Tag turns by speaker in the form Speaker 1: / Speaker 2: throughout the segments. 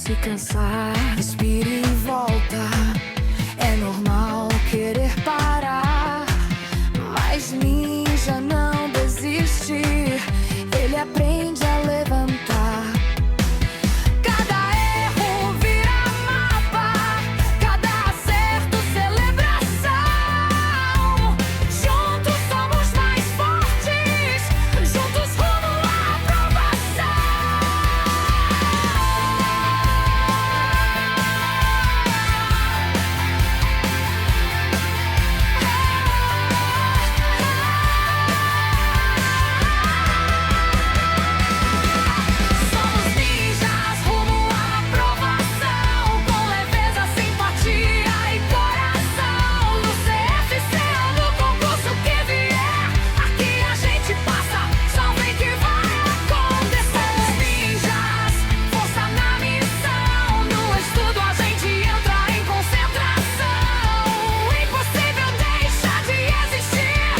Speaker 1: se cansar, respire e volta. É normal querer parar, mas ninja não desiste. Ele aprende a levantar. Cada erro vira mapa, cada acerto celebração. Juntos somos mais fortes, juntos rumo à aprovação. Somos ninjas rumo à aprovação, com leveza, simpatia e coração. No CFC ou no concurso que vier, aqui a gente passa, só vem que vai acontecer. Somos ninjas, força na missão. No estudo a gente entra em concentração. O impossível deixa de existir,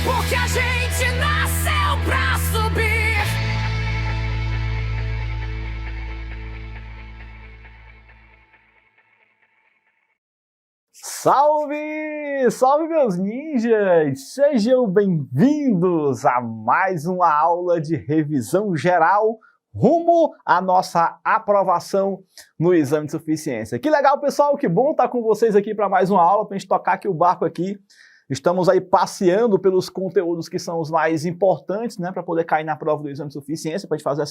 Speaker 1: porque a gente nasceu pra subir.
Speaker 2: Salve! Salve, meus ninjas! Sejam bem-vindos a mais uma aula de revisão geral rumo à nossa aprovação no exame de suficiência. Que legal, pessoal! Que bom estar com vocês aqui para mais uma aula, para a gente tocar aqui o barco aqui. Estamos aí passeando pelos conteúdos que são os mais importantes, né, para poder cair na prova do exame de suficiência, para a gente fazer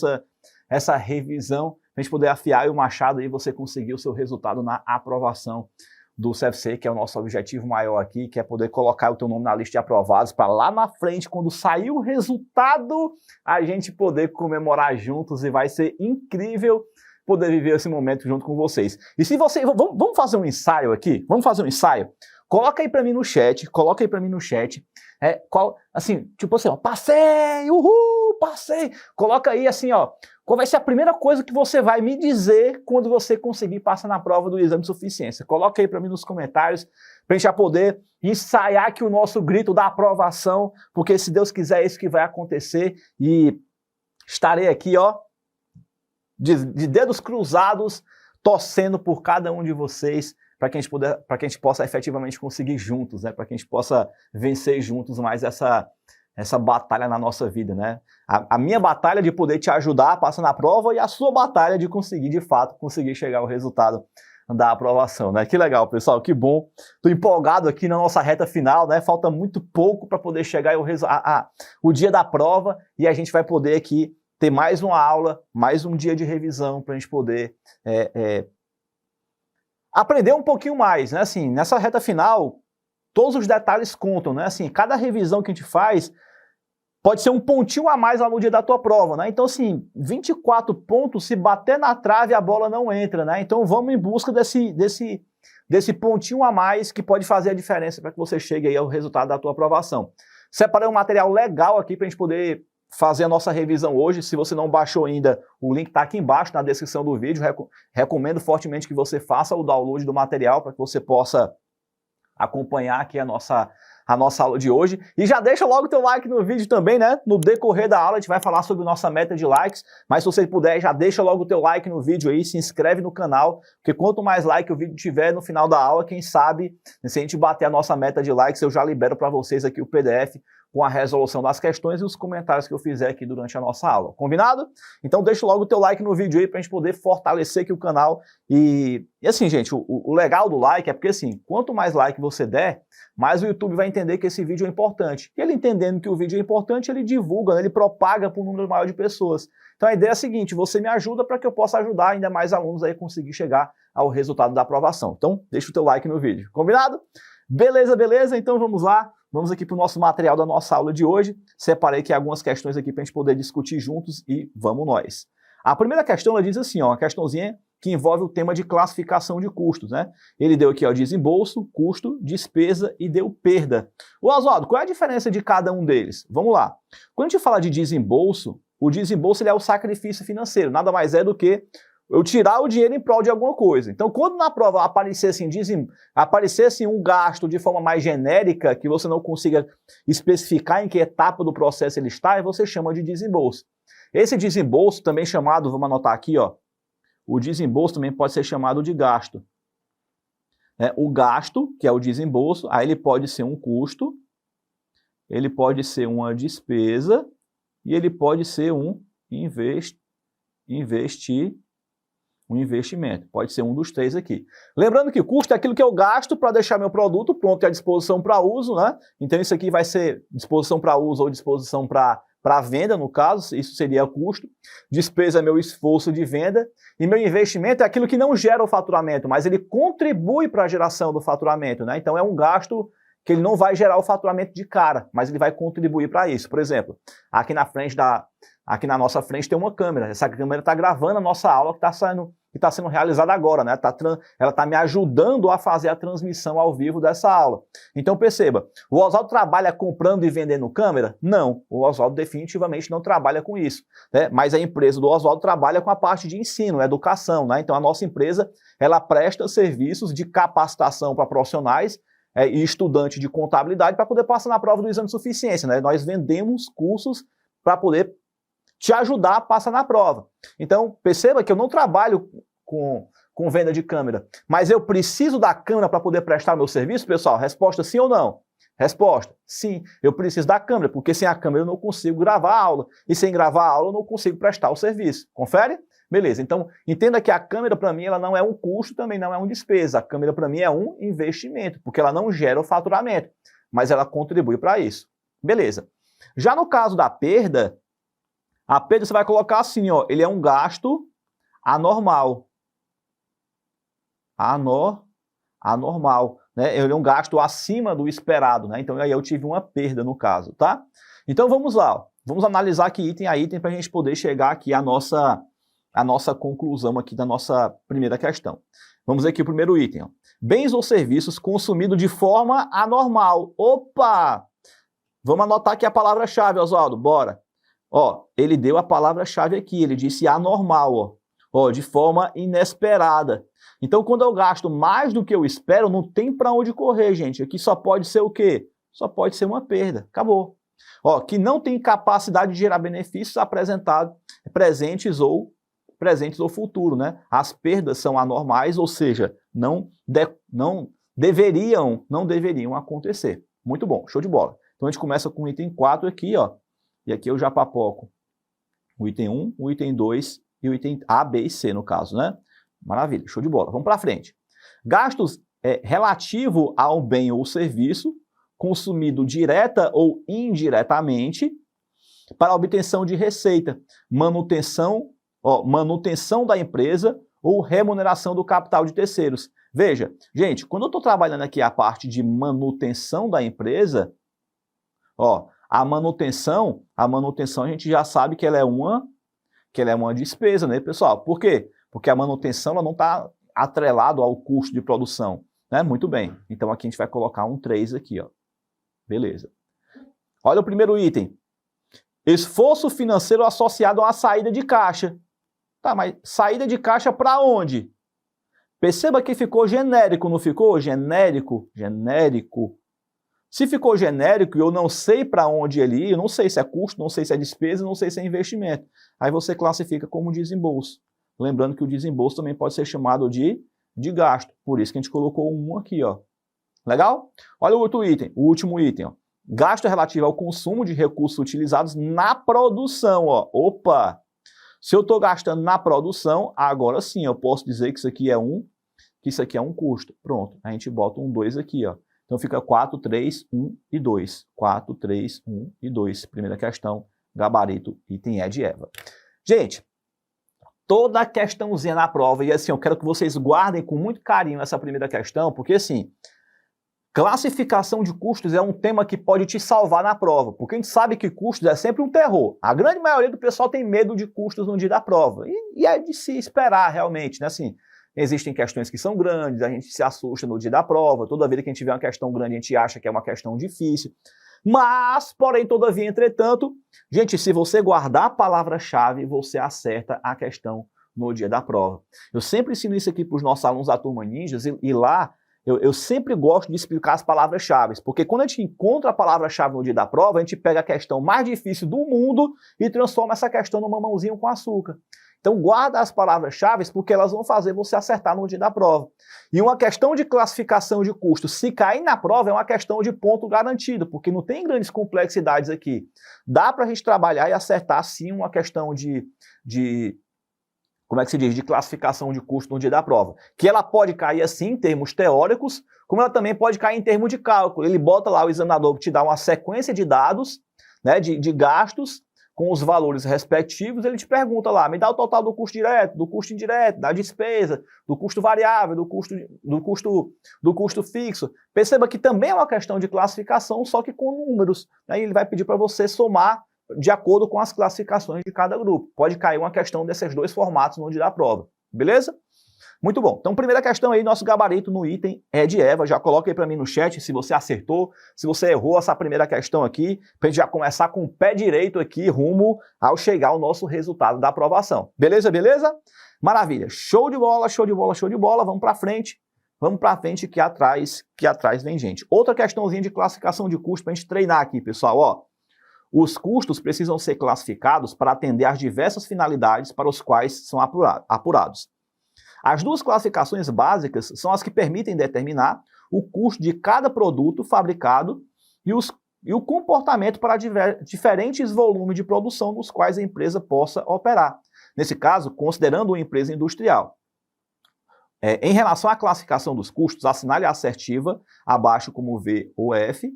Speaker 2: essa revisão, para a gente poder afiar o machado e você conseguir o seu resultado na aprovação do CFC, que é o nosso objetivo maior aqui, que é poder colocar o teu nome na lista de aprovados, para lá na frente, quando sair o resultado, a gente poder comemorar juntos, e vai ser incrível poder viver esse momento junto com vocês. E se você... Vamos fazer um ensaio aqui? Vamos fazer um ensaio? Coloca aí para mim no chat, assim, tipo assim, ó, passei, uhul, passei. Coloca aí assim, ó, qual vai ser a primeira coisa que você vai me dizer quando você conseguir passar na prova do exame de suficiência? Coloca aí para mim nos comentários, para a gente já poder ensaiar aqui o nosso grito da aprovação, porque se Deus quiser é isso que vai acontecer, e estarei aqui, ó, de dedos cruzados, torcendo por cada um de vocês, para que a gente possa efetivamente conseguir juntos, né? Para que a gente possa vencer juntos mais essa batalha na nossa vida, né? A minha batalha de poder te ajudar a passar na prova, e a sua batalha de conseguir, de fato, conseguir chegar ao resultado da aprovação, né? Que legal, pessoal, que bom. Tô empolgado aqui na nossa reta final, né? Falta muito pouco para poder chegar o dia da prova, e a gente vai poder aqui ter mais uma aula, mais um dia de revisão, para a gente poder aprender um pouquinho mais, né? Assim, nessa reta final, todos os detalhes contam, né? Assim, cada revisão que a gente faz pode ser um pontinho a mais lá no dia da tua prova, né? Então, assim, 24 pontos, se bater na trave, a bola não entra, né? Então, vamos em busca desse pontinho a mais que pode fazer a diferença para que você chegue aí ao resultado da tua aprovação. Separei um material legal aqui para a gente poder fazer a nossa revisão hoje. Se você não baixou ainda, o link está aqui embaixo na descrição do vídeo. Recomendo fortemente que você faça o download do material para que você possa acompanhar aqui a nossa aula de hoje. E já deixa logo o teu like no vídeo também, né? No decorrer da aula a gente vai falar sobre nossa meta de likes, mas se você puder, já deixa logo o teu like no vídeo aí, se inscreve no canal, porque quanto mais like o vídeo tiver no final da aula, quem sabe, se a gente bater a nossa meta de likes, eu já libero para vocês aqui o PDF com a resolução das questões e os comentários que eu fizer aqui durante a nossa aula. Combinado? Então deixa logo o teu like no vídeo aí pra gente poder fortalecer aqui o canal. E assim, gente, o legal do like é porque assim, quanto mais like você der, mais o YouTube vai entender que esse vídeo é importante. E ele entendendo que o vídeo é importante, ele divulga, né? Ele propaga para um número maior de pessoas. Então a ideia é a seguinte, você me ajuda para que eu possa ajudar ainda mais alunos aí a conseguir chegar ao resultado da aprovação. Então deixa o teu like no vídeo. Combinado? Beleza, beleza? Então vamos lá. Vamos aqui para o nosso material da nossa aula de hoje. Separei aqui algumas questões aqui para a gente poder discutir juntos e vamos nós. A primeira questão, ela diz assim, ó, uma questãozinha que envolve o tema de classificação de custos, né? Ele deu aqui, ó, desembolso, custo, despesa e deu perda. Ô, Oswaldo, qual é a diferença de cada um deles? Vamos lá. Quando a gente fala de desembolso, o desembolso ele é o sacrifício financeiro, nada mais é do que eu tirar o dinheiro em prol de alguma coisa. Então, quando na prova aparecesse um gasto de forma mais genérica, que você não consiga especificar em que etapa do processo ele está, você chama de desembolso. Esse desembolso, também chamado, vamos anotar aqui, ó, o desembolso também pode ser chamado de gasto. O gasto, que é o desembolso, aí ele pode ser um custo, ele pode ser uma despesa e ele pode ser um investimento. Pode ser um dos três aqui. Lembrando que custo é aquilo que eu gasto para deixar meu produto pronto e à disposição para uso, né? Então isso aqui vai ser disposição para uso ou disposição para venda, no caso, isso seria custo. Despesa é meu esforço de venda. E meu investimento é aquilo que não gera o faturamento, mas ele contribui para a geração do faturamento, né? Então é um gasto que ele não vai gerar o faturamento de cara, mas ele vai contribuir para isso. Por exemplo, aqui na nossa frente tem uma câmera. Essa câmera está gravando a nossa aula que está sendo realizada agora, né? Ela está me ajudando a fazer a transmissão ao vivo dessa aula. Então perceba, o Oswaldo trabalha comprando e vendendo câmera? Não, o Oswaldo definitivamente não trabalha com isso, né? Mas a empresa do Oswaldo trabalha com a parte de ensino, educação, né? Então a nossa empresa, ela presta serviços de capacitação para profissionais e estudantes de contabilidade para poder passar na prova do exame de suficiência, né? Nós vendemos cursos para poder te ajudar a passar na prova. Então, perceba que eu não trabalho com venda de câmera, mas eu preciso da câmera para poder prestar meu serviço, pessoal? Resposta sim ou não? Resposta, sim, eu preciso da câmera, porque sem a câmera eu não consigo gravar a aula, e sem gravar a aula eu não consigo prestar o serviço. Confere? Beleza, então entenda que a câmera para mim ela não é um custo, também não é uma despesa. A câmera para mim é um investimento, porque ela não gera o faturamento, mas ela contribui para isso. Beleza. Já no caso da perda, a perda você vai colocar assim, ó, ele é um gasto anormal. Anormal, né? Ele é um gasto acima do esperado, né? Então aí eu tive uma perda no caso, tá? Então vamos lá, ó. Vamos analisar aqui item a item para a gente poder chegar aqui à nossa conclusão aqui da nossa primeira questão. Vamos ver aqui o primeiro item, ó. Bens ou serviços consumidos de forma anormal. Opa! Vamos anotar aqui a palavra-chave, Oswaldo, bora. Ó, ele deu a palavra-chave aqui, ele disse anormal, ó. Ó, de forma inesperada. Então, quando eu gasto mais do que eu espero, não tem para onde correr, gente. Aqui só pode ser o quê? Só pode ser uma perda. Acabou. Ó, que não tem capacidade de gerar benefícios apresentados presentes ou futuro, né? As perdas são anormais, ou seja, não deveriam acontecer. Muito bom, show de bola. Então a gente começa com o item 4 aqui, ó. E aqui eu já papoco o item 1, o item 2 e o item A, B e C, no caso, né? Maravilha, show de bola. Vamos para frente. Gastos relativo a um bem ou serviço consumido direta ou indiretamente para a obtenção de receita, manutenção da empresa ou remuneração do capital de terceiros. Veja, gente, quando eu estou trabalhando aqui a parte de manutenção da empresa, ó, a manutenção a gente já sabe que ela é uma despesa, né, pessoal? Por quê? Porque a manutenção ela não está atrelada ao custo de produção, né? Muito bem. Então aqui a gente vai colocar um 3 aqui, ó. Beleza. Olha o primeiro item. Esforço financeiro associado a uma saída de caixa. Tá, mas saída de caixa para onde? Perceba que ficou genérico, não ficou? Genérico. Se ficou genérico e eu não sei para onde ele ir, eu não sei se é custo, não sei se é despesa, não sei se é investimento. Aí você classifica como desembolso. Lembrando que o desembolso também pode ser chamado de gasto. Por isso que a gente colocou um aqui, ó. Legal? Olha o outro item, o último item, ó. Gasto relativo ao consumo de recursos utilizados na produção, ó. Opa! Se eu estou gastando na produção, agora sim eu posso dizer que isso aqui é um custo. Pronto, a gente bota um 2 aqui, ó. Então fica 4, 3, 1 e 2. 4, 3, 1 e 2. Primeira questão, gabarito, item E de Eva. Gente, toda a questãozinha na prova, e assim, eu quero que vocês guardem com muito carinho essa primeira questão, porque assim, classificação de custos é um tema que pode te salvar na prova, porque a gente sabe que custos é sempre um terror. A grande maioria do pessoal tem medo de custos no dia da prova, e é de se esperar realmente, né, assim, existem questões que são grandes, a gente se assusta no dia da prova, toda vez que a gente vê uma questão grande a gente acha que é uma questão difícil, mas, porém, todavia, entretanto, gente, se você guardar a palavra-chave, você acerta a questão no dia da prova. Eu sempre ensino isso aqui para os nossos alunos da Turma Ninjas, e lá eu sempre gosto de explicar as palavras-chave, porque quando a gente encontra a palavra-chave no dia da prova, a gente pega a questão mais difícil do mundo e transforma essa questão numa mamãozinha com açúcar. Então guarda as palavras-chave porque elas vão fazer você acertar no dia da prova. E uma questão de classificação de custo, se cair na prova, é uma questão de ponto garantido, porque não tem grandes complexidades aqui. Dá para a gente trabalhar e acertar sim uma questão como é que se diz, de classificação de custo no dia da prova. Que ela pode cair assim em termos teóricos, como ela também pode cair em termos de cálculo. Ele bota lá o examinador que te dá uma sequência de dados, né, de gastos, com os valores respectivos, ele te pergunta lá, me dá o total do custo direto, do custo indireto, da despesa, do custo variável, do custo fixo. Perceba que também é uma questão de classificação, só que com números. Aí ele vai pedir para você somar de acordo com as classificações de cada grupo. Pode cair uma questão desses dois formatos no dia da prova. Beleza? Muito bom. Então, primeira questão aí, nosso gabarito no item é de Eva. Já coloca aí para mim no chat se você acertou, se você errou essa primeira questão aqui, para a gente já começar com o pé direito aqui, rumo ao chegar ao nosso resultado da aprovação. Beleza, beleza? Maravilha. Show de bola, show de bola, show de bola. Vamos para frente. Vamos para frente que atrás vem gente. Outra questãozinha de classificação de custo para a gente treinar aqui, pessoal. Ó, os custos precisam ser classificados para atender às diversas finalidades para os quais são apurados. As duas classificações básicas são as que permitem determinar o custo de cada produto fabricado e o comportamento para diferentes volumes de produção nos quais a empresa possa operar. Nesse caso, considerando uma empresa industrial. Em relação à classificação dos custos, assinale a assertiva abaixo como V ou F.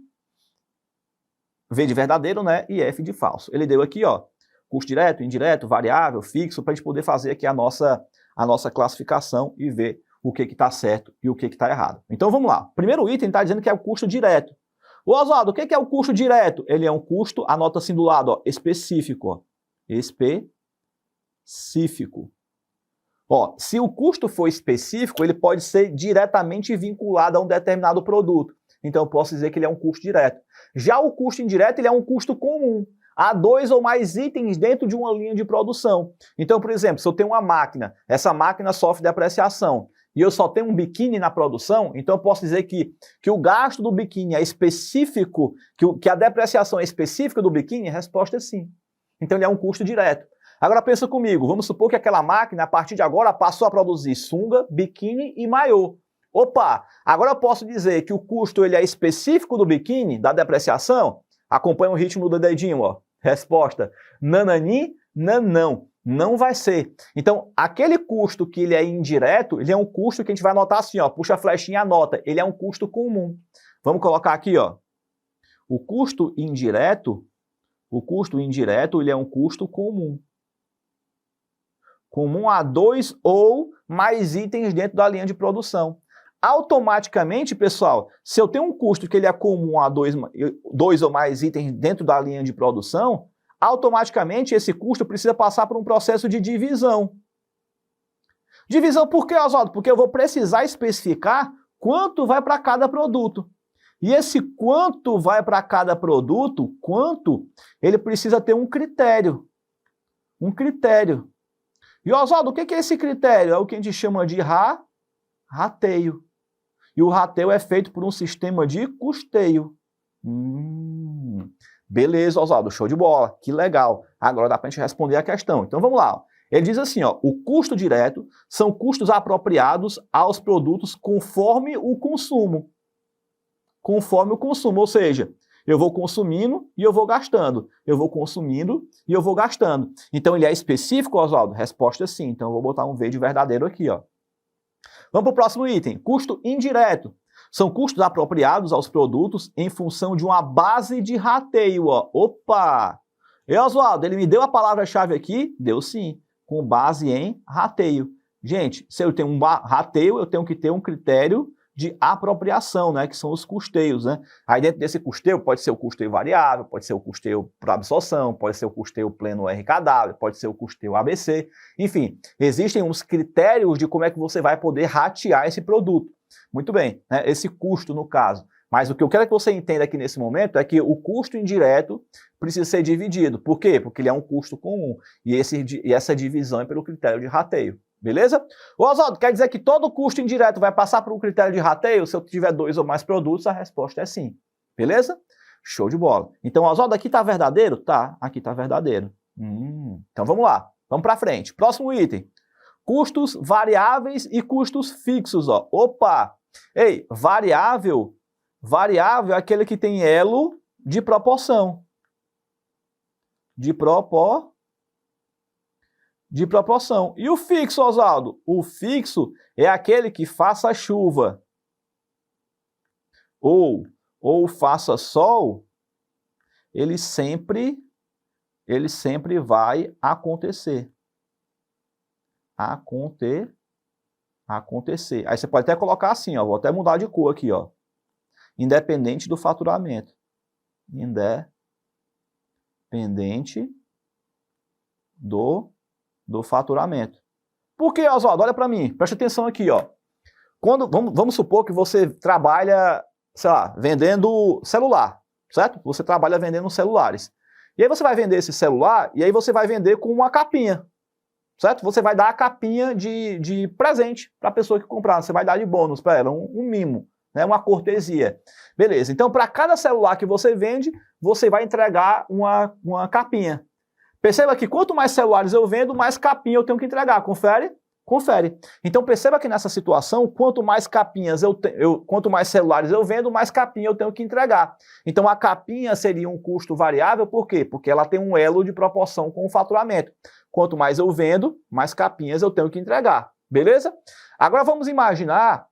Speaker 2: V de verdadeiro, né? E F de falso. Ele deu aqui, ó, custo direto, indireto, variável, fixo, para a gente poder fazer aqui a nossa classificação e ver o que está certo e o que está errado. Então vamos lá. Primeiro item está dizendo que é o custo direto. Ô Oswaldo, o que é o custo direto? Ele é um custo, anota assim do lado, ó, específico. Ó, específico. Ó, se o custo for específico, ele pode ser diretamente vinculado a um determinado produto. Então eu posso dizer que ele é um custo direto. Já o custo indireto, ele é um custo comum. Há 2 ou mais itens dentro de uma linha de produção. Então, por exemplo, se eu tenho uma máquina, essa máquina sofre depreciação, e eu só tenho um biquíni na produção, então eu posso dizer que o gasto do biquíni é específico, que a depreciação é específica do biquíni? A resposta é sim. Então ele é um custo direto. Agora pensa comigo, vamos supor que aquela máquina, a partir de agora, passou a produzir sunga, biquíni e maiô. Opa, agora eu posso dizer que o custo ele é específico do biquíni, da depreciação? Acompanha o ritmo do dedinho, ó. Resposta, nanani, nanão. Não vai ser. Então, aquele custo que ele é indireto, ele é um custo que a gente vai anotar assim, ó. Puxa a flechinha e anota. Ele é um custo comum. Vamos colocar aqui, ó. O custo indireto, ele é um custo comum. Comum a 2 ou mais itens dentro da linha de produção. Automaticamente, pessoal, se eu tenho um custo que ele é comum a 2 ou mais itens dentro da linha de produção, automaticamente esse custo precisa passar por um processo de divisão. Divisão por quê, Oswaldo? Porque eu vou precisar especificar quanto vai para cada produto. E esse quanto vai para cada produto, ele precisa ter um critério. Um critério. E, Oswaldo, o que é esse critério? É o que a gente chama de rateio. E o rateio é feito por um sistema de custeio. Beleza, Oswaldo, show de bola, que legal. Agora dá para a gente responder a questão. Então vamos lá. Ele diz assim, ó, o custo direto são custos apropriados aos produtos conforme o consumo. Conforme o consumo, ou seja, eu vou consumindo e eu vou gastando. Eu vou consumindo e eu vou gastando. Então ele é específico, Oswaldo? Resposta é sim. Então eu vou botar um V de verdadeiro aqui, ó. Vamos para o próximo item. Custo indireto. São custos apropriados aos produtos em função de uma base de rateio. Ó. Opa! E Oswaldo, ele me deu a palavra-chave aqui? Deu sim. Com base em rateio. Gente, se eu tenho um rateio, eu tenho que ter um critério de apropriação, né? Que são os custeios, né? Aí dentro desse custeio pode ser o custeio variável, pode ser o custeio por absorção, pode ser o custeio pleno RKW, pode ser o custeio ABC. Enfim, existem uns critérios de como é que você vai poder ratear esse produto. Muito bem, né? Esse custo no caso. Mas o que eu quero que você entenda aqui nesse momento é que o custo indireto precisa ser dividido. Por quê? Porque ele é um custo comum. E essa divisão é pelo critério de rateio. Beleza? Ô Oswaldo, quer dizer que todo custo indireto vai passar por um critério de rateio? Se eu tiver 2 ou mais produtos, a resposta é sim. Beleza? Show de bola. Então, Oswaldo, aqui está verdadeiro? Tá, aqui está verdadeiro. Então vamos lá. Vamos para frente. Próximo item. Custos variáveis e custos fixos. Ó. Opa! Ei, variável é aquele que tem elo de proporção. De proporção. E o fixo, Oswaldo? O fixo é aquele que faça chuva ou faça sol, ele sempre vai acontecer. Acontecer. Aí você pode até colocar assim, ó, vou até mudar de cor aqui, ó. Independente do faturamento. Independente do faturamento. Por que, Oswaldo? Olha para mim, presta atenção aqui, ó. Vamos supor que você trabalha, sei lá, vendendo celular, certo? Você trabalha vendendo celulares. E aí você vai vender esse celular e aí você vai vender com uma capinha, certo? Você vai dar a capinha de presente para a pessoa que comprar, você vai dar de bônus para ela, um mimo, né? Uma cortesia. Beleza, então para cada celular que você vende, você vai entregar uma capinha. Perceba que quanto mais celulares eu vendo, mais capinha eu tenho que entregar. Confere? Confere. Então perceba que nessa situação, quanto mais capinhas quanto mais celulares eu vendo, mais capinha eu tenho que entregar. Então a capinha seria um custo variável, por quê? Porque ela tem um elo de proporção com o faturamento. Quanto mais eu vendo, mais capinhas eu tenho que entregar. Beleza? Agora vamos imaginar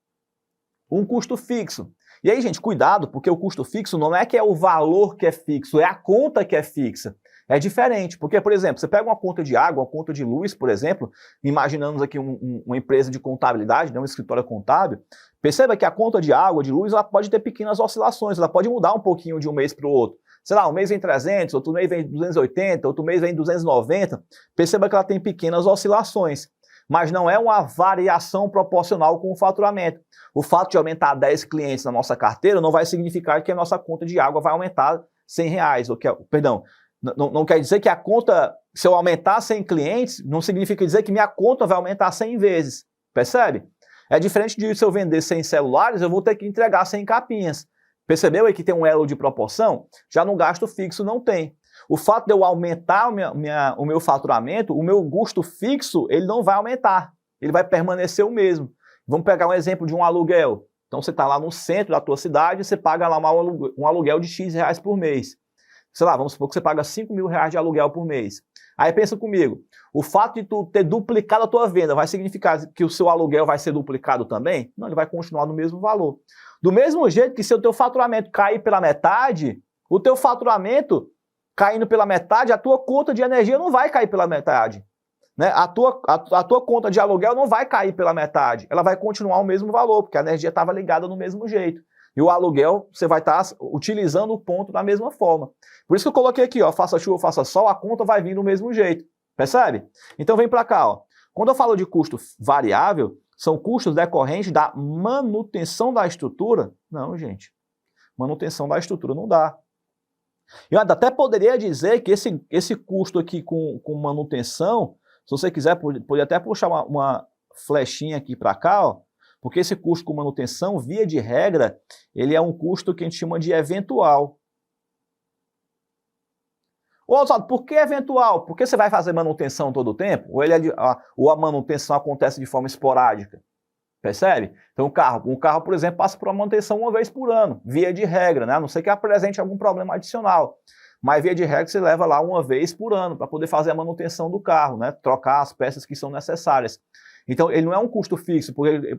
Speaker 2: um custo fixo. E aí, gente, cuidado, porque o custo fixo não é que é o valor que é fixo, é a conta que é fixa. É diferente, porque, por exemplo, você pega uma conta de água, uma conta de luz, por exemplo, imaginamos aqui uma empresa de contabilidade, né, um escritório contábil, perceba que a conta de água, de luz, ela pode ter pequenas oscilações, ela pode mudar um pouquinho de um mês para o outro. Sei lá, um mês vem 300, outro mês vem 280, outro mês vem 290, perceba que ela tem pequenas oscilações, mas não é uma variação proporcional com o faturamento. O fato de aumentar 10 clientes na nossa carteira não vai significar que a nossa conta de água vai aumentar R$100, não quer dizer que a conta, se eu aumentar 100 clientes, não significa dizer que minha conta vai aumentar 100 vezes, percebe? É diferente de se eu vender 100 celulares, eu vou ter que entregar 100 capinhas. Percebeu aí que tem um elo de proporção? Já no gasto fixo não tem. O fato de eu aumentar o meu faturamento, o meu custo fixo, ele não vai aumentar, ele vai permanecer o mesmo. Vamos pegar um exemplo de um aluguel. Então você está lá no centro da tua cidade, você paga lá um aluguel de X reais por mês. Sei lá, vamos supor que você paga R$5.000 de aluguel por mês. Aí pensa comigo, o fato de tu ter duplicado a tua venda vai significar que o seu aluguel vai ser duplicado também? Não, ele vai continuar no mesmo valor. Do mesmo jeito que se o teu faturamento cair pela metade, o teu faturamento caindo pela metade, a tua conta de energia não vai cair pela metade. Né? A tua conta de aluguel não vai cair pela metade, ela vai continuar o mesmo valor, porque a energia estava ligada no mesmo jeito. E o aluguel, você vai estar utilizando o ponto da mesma forma. Por isso que eu coloquei aqui, ó, faça chuva, faça sol, a conta vai vir do mesmo jeito. Percebe? Então vem para cá, ó. Quando eu falo de custo variável, são custos decorrentes da manutenção da estrutura. Não, gente. Manutenção da estrutura não dá. Eu até poderia dizer que esse custo aqui com manutenção, se você quiser, pode até puxar uma flechinha aqui para cá, ó. Porque esse custo com manutenção, via de regra, ele é um custo que a gente chama de eventual. Ô, Oswaldo, por que eventual? Porque você vai fazer manutenção todo o tempo? Ou a manutenção acontece de forma esporádica? Percebe? Então um carro, por exemplo, passa por uma manutenção uma vez por ano, via de regra, né? A não ser que apresente algum problema adicional. Mas via de regra você leva lá uma vez por ano para poder fazer a manutenção do carro, né? Trocar as peças que são necessárias. Então, ele não é um custo fixo,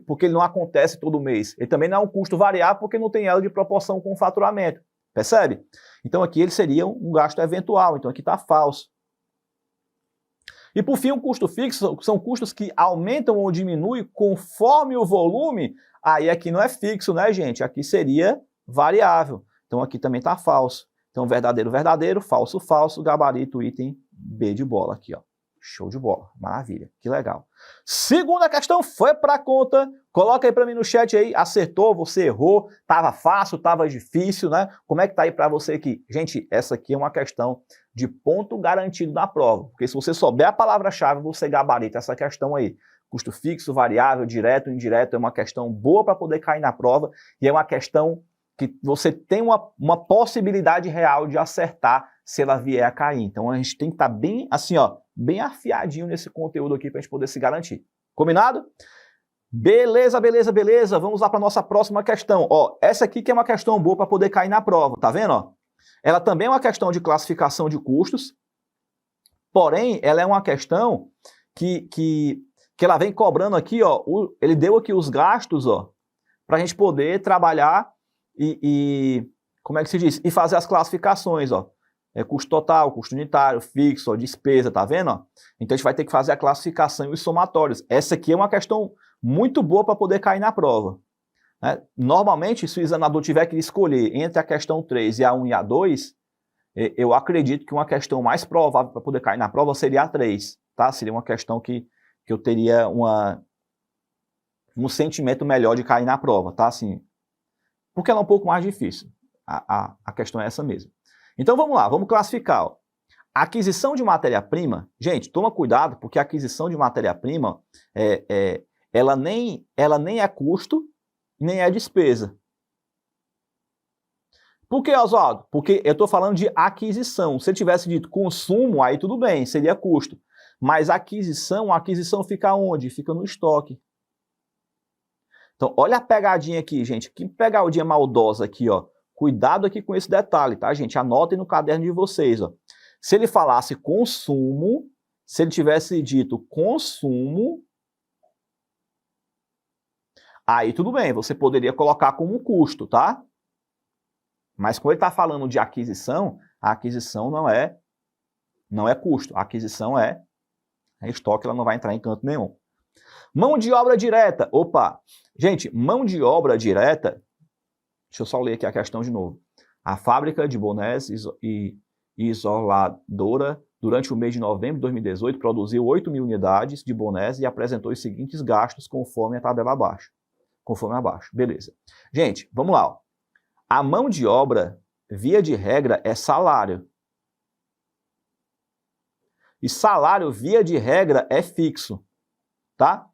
Speaker 2: porque ele não acontece todo mês. Ele também não é um custo variável, porque não tem elo de proporção com o faturamento. Percebe? Então, aqui ele seria um gasto eventual. Então, aqui está falso. E, por fim, um custo fixo são custos que aumentam ou diminuem conforme o volume. Aí, aqui não é fixo, né, gente? Aqui seria variável. Então, aqui também está falso. Então, verdadeiro, verdadeiro, falso, falso, gabarito, item B de bola aqui, ó. Show de bola, maravilha, que legal. Segunda questão foi para a conta, coloca aí para mim no chat aí, acertou, você errou, tava fácil, tava difícil, né? Como é que tá aí para você aqui? Gente, essa aqui é uma questão de ponto garantido na prova, porque se você souber a palavra-chave, você gabarita essa questão aí. Custo fixo, variável, direto, indireto, é uma questão boa para poder cair na prova e é uma questão que você tem uma possibilidade real de acertar se ela vier a cair. Então a gente tem que estar bem assim, ó, bem afiadinho nesse conteúdo aqui para a gente poder se garantir. Combinado? Beleza, beleza, beleza. Vamos lá para nossa próxima questão. Ó, essa aqui que é uma questão boa para poder cair na prova, tá vendo? Ó? Ela também é uma questão de classificação de custos, porém ela é uma questão que ela vem cobrando aqui, ó, ele deu aqui os gastos, ó, para a gente poder trabalhar como é que se diz? E fazer as classificações, ó. Custo total, custo unitário, fixo, ó, despesa, tá vendo? Ó? Então a gente vai ter que fazer a classificação e os somatórios. Essa aqui é uma questão muito boa para poder cair na prova. Né? Normalmente, se o examinador tiver que escolher entre a questão 3 e a 1 e a 2, eu acredito que uma questão mais provável para poder cair na prova seria a 3, tá? Seria uma questão que eu teria um sentimento melhor de cair na prova, tá? Assim, porque ela é um pouco mais difícil. A questão é essa mesmo. Então vamos lá, vamos classificar. Ó. Aquisição de matéria-prima, gente, toma cuidado, porque a aquisição de matéria-prima, ela nem é custo, nem é despesa. Por que, Oswaldo? Porque eu estou falando de aquisição. Se eu tivesse dito consumo, aí tudo bem, seria custo. Mas a aquisição fica onde? Fica no estoque. Então, olha a pegadinha aqui, gente. Que pegadinha maldosa aqui, ó. Cuidado aqui com esse detalhe, tá, gente? Anotem no caderno de vocês, ó. Se ele falasse consumo, se ele tivesse dito consumo, aí tudo bem, você poderia colocar como custo, tá? Mas quando ele está falando de aquisição, a aquisição não é custo. A aquisição é estoque, ela não vai entrar em canto nenhum. Mão de obra direta. Opa! Gente, mão de obra direta, deixa eu só ler aqui a questão de novo. A fábrica de bonés e isoladora, durante o mês de novembro de 2018, produziu 8.000 unidades de bonés e apresentou os seguintes gastos conforme a tabela abaixo. Conforme abaixo. Beleza. Gente, vamos lá. Ó. A mão de obra, via de regra, é salário. E salário, via de regra, é fixo. Tá?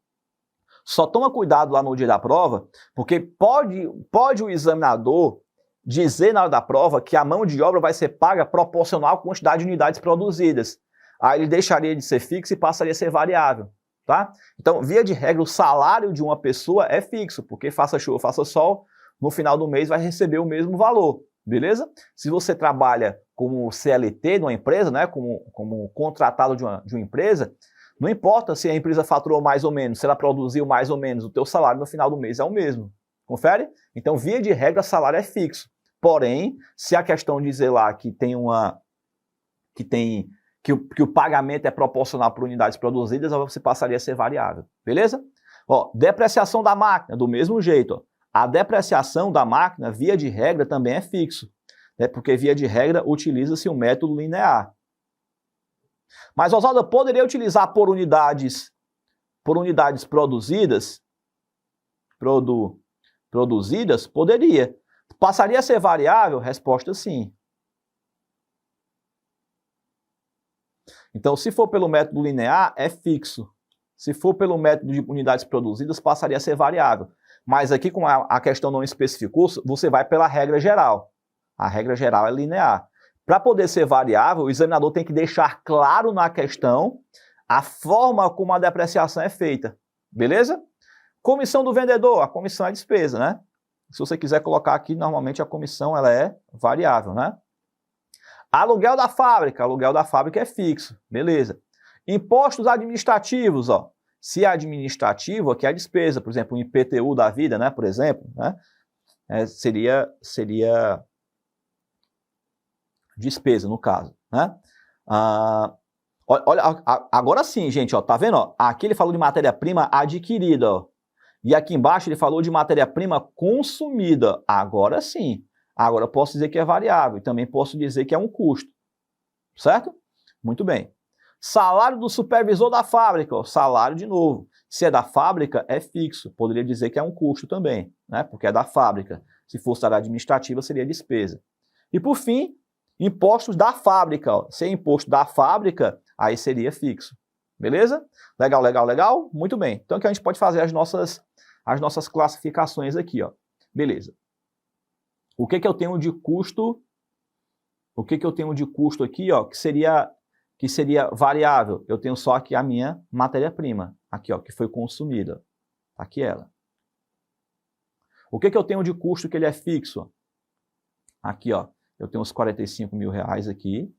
Speaker 2: Só toma cuidado lá no dia da prova, porque pode o examinador dizer na hora da prova que a mão de obra vai ser paga proporcional à quantidade de unidades produzidas. Aí ele deixaria de ser fixo e passaria a ser variável. Tá? Então, via de regra, o salário de uma pessoa é fixo, porque faça chuva, faça sol, no final do mês vai receber o mesmo valor, beleza? Se você trabalha como CLT numa empresa, né, como contratado de uma empresa, não importa se a empresa faturou mais ou menos, se ela produziu mais ou menos, o teu salário no final do mês é o mesmo. Confere? Então, via de regra, salário é fixo. Porém, se a questão dizer lá que que o pagamento é proporcional por unidades produzidas, você passaria a ser variável. Beleza? Ó, depreciação da máquina, do mesmo jeito. Ó. A depreciação da máquina, via de regra, também é fixo. Né? Porque, via de regra, utiliza-se o método linear. Mas, Oswaldo, eu poderia utilizar por unidades produzidas? Produzidas? Poderia. Passaria a ser variável? Resposta sim. Então, se for pelo método linear, é fixo. Se for pelo método de unidades produzidas, passaria a ser variável. Mas aqui, como a questão não especificou, você vai pela regra geral. A regra geral é linear. Para poder ser variável, o examinador tem que deixar claro na questão a forma como a depreciação é feita. Beleza? Comissão do vendedor. A comissão é despesa, né? Se você quiser colocar aqui, normalmente a comissão ela é variável, né? Aluguel da fábrica é fixo. Beleza. Impostos administrativos, ó. Se é administrativo, aqui é a despesa. Por exemplo, o IPTU da vida, né? Por exemplo, né? Seria despesa, no caso, né? Olha, agora sim, gente, ó, tá vendo? Ó? Aqui ele falou de matéria-prima adquirida, ó. E aqui embaixo ele falou de matéria-prima consumida. Agora sim. Agora eu posso dizer que é variável e também posso dizer que é um custo. Certo? Muito bem. Salário do supervisor da fábrica. Ó, salário de novo. Se é da fábrica, é fixo. Poderia dizer que é um custo também, né? Porque é da fábrica. Se fosse da administrativa, seria despesa. E por fim, impostos da fábrica. Ó. Se é imposto da fábrica, aí seria fixo. Beleza? Legal, legal, legal? Muito bem. Então aqui a gente pode fazer as nossas classificações aqui, ó. Beleza. O que eu tenho de custo O que eu tenho de custo aqui, ó, que seria variável? Eu tenho só aqui a minha matéria-prima, aqui, ó, que foi consumida. Tá aqui ela. O que eu tenho de custo que ele é fixo? Aqui, ó, eu tenho os 45 mil reais aqui.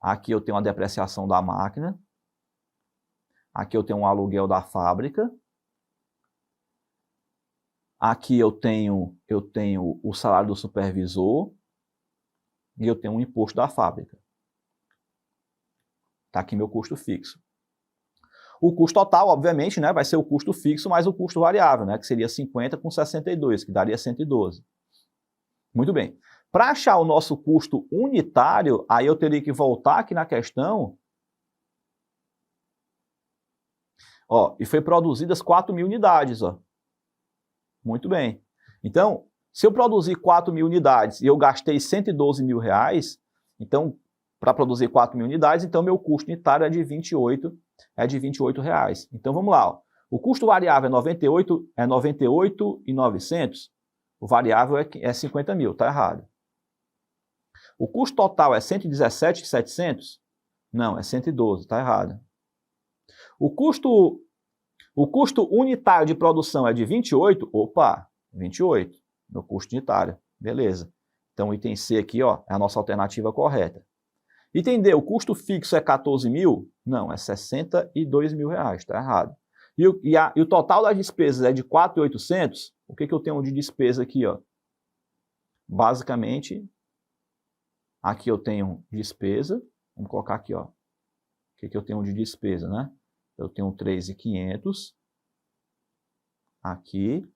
Speaker 2: Aqui eu tenho a depreciação da máquina. Aqui eu tenho um aluguel da fábrica. Aqui eu tenho o salário do supervisor. E eu tenho um imposto da fábrica. Está aqui meu custo fixo. O custo total, obviamente, né, vai ser o custo fixo mais o custo variável, né, que seria 50 com 62, que daria 112. Muito bem. Para achar o nosso custo unitário, aí eu teria que voltar aqui na questão. Ó, e foi produzidas 4.000 unidades. Ó. Muito bem. Então, se eu produzir 4.000 unidades e eu gastei 112 mil reais, então, para produzir 4.000 unidades, então meu custo unitário é de 28 reais. Então, vamos lá. Ó. O custo variável é 98.900. O variável é 50 mil, tá errado. O custo total é 117.700? Não, é 112, tá errado. O custo unitário de produção é de 28? Opa, 28. Meu custo unitário. Beleza. Então, o item C aqui, ó, é a nossa alternativa correta. Item D, o custo fixo é 14 mil? Não, é 62 mil reais, tá errado. E o total das despesas é de 4.800? O que eu tenho de despesa aqui, ó? Basicamente, aqui eu tenho despesa. Vamos colocar aqui, ó. O que eu tenho de despesa, né? Eu tenho 3.500 aqui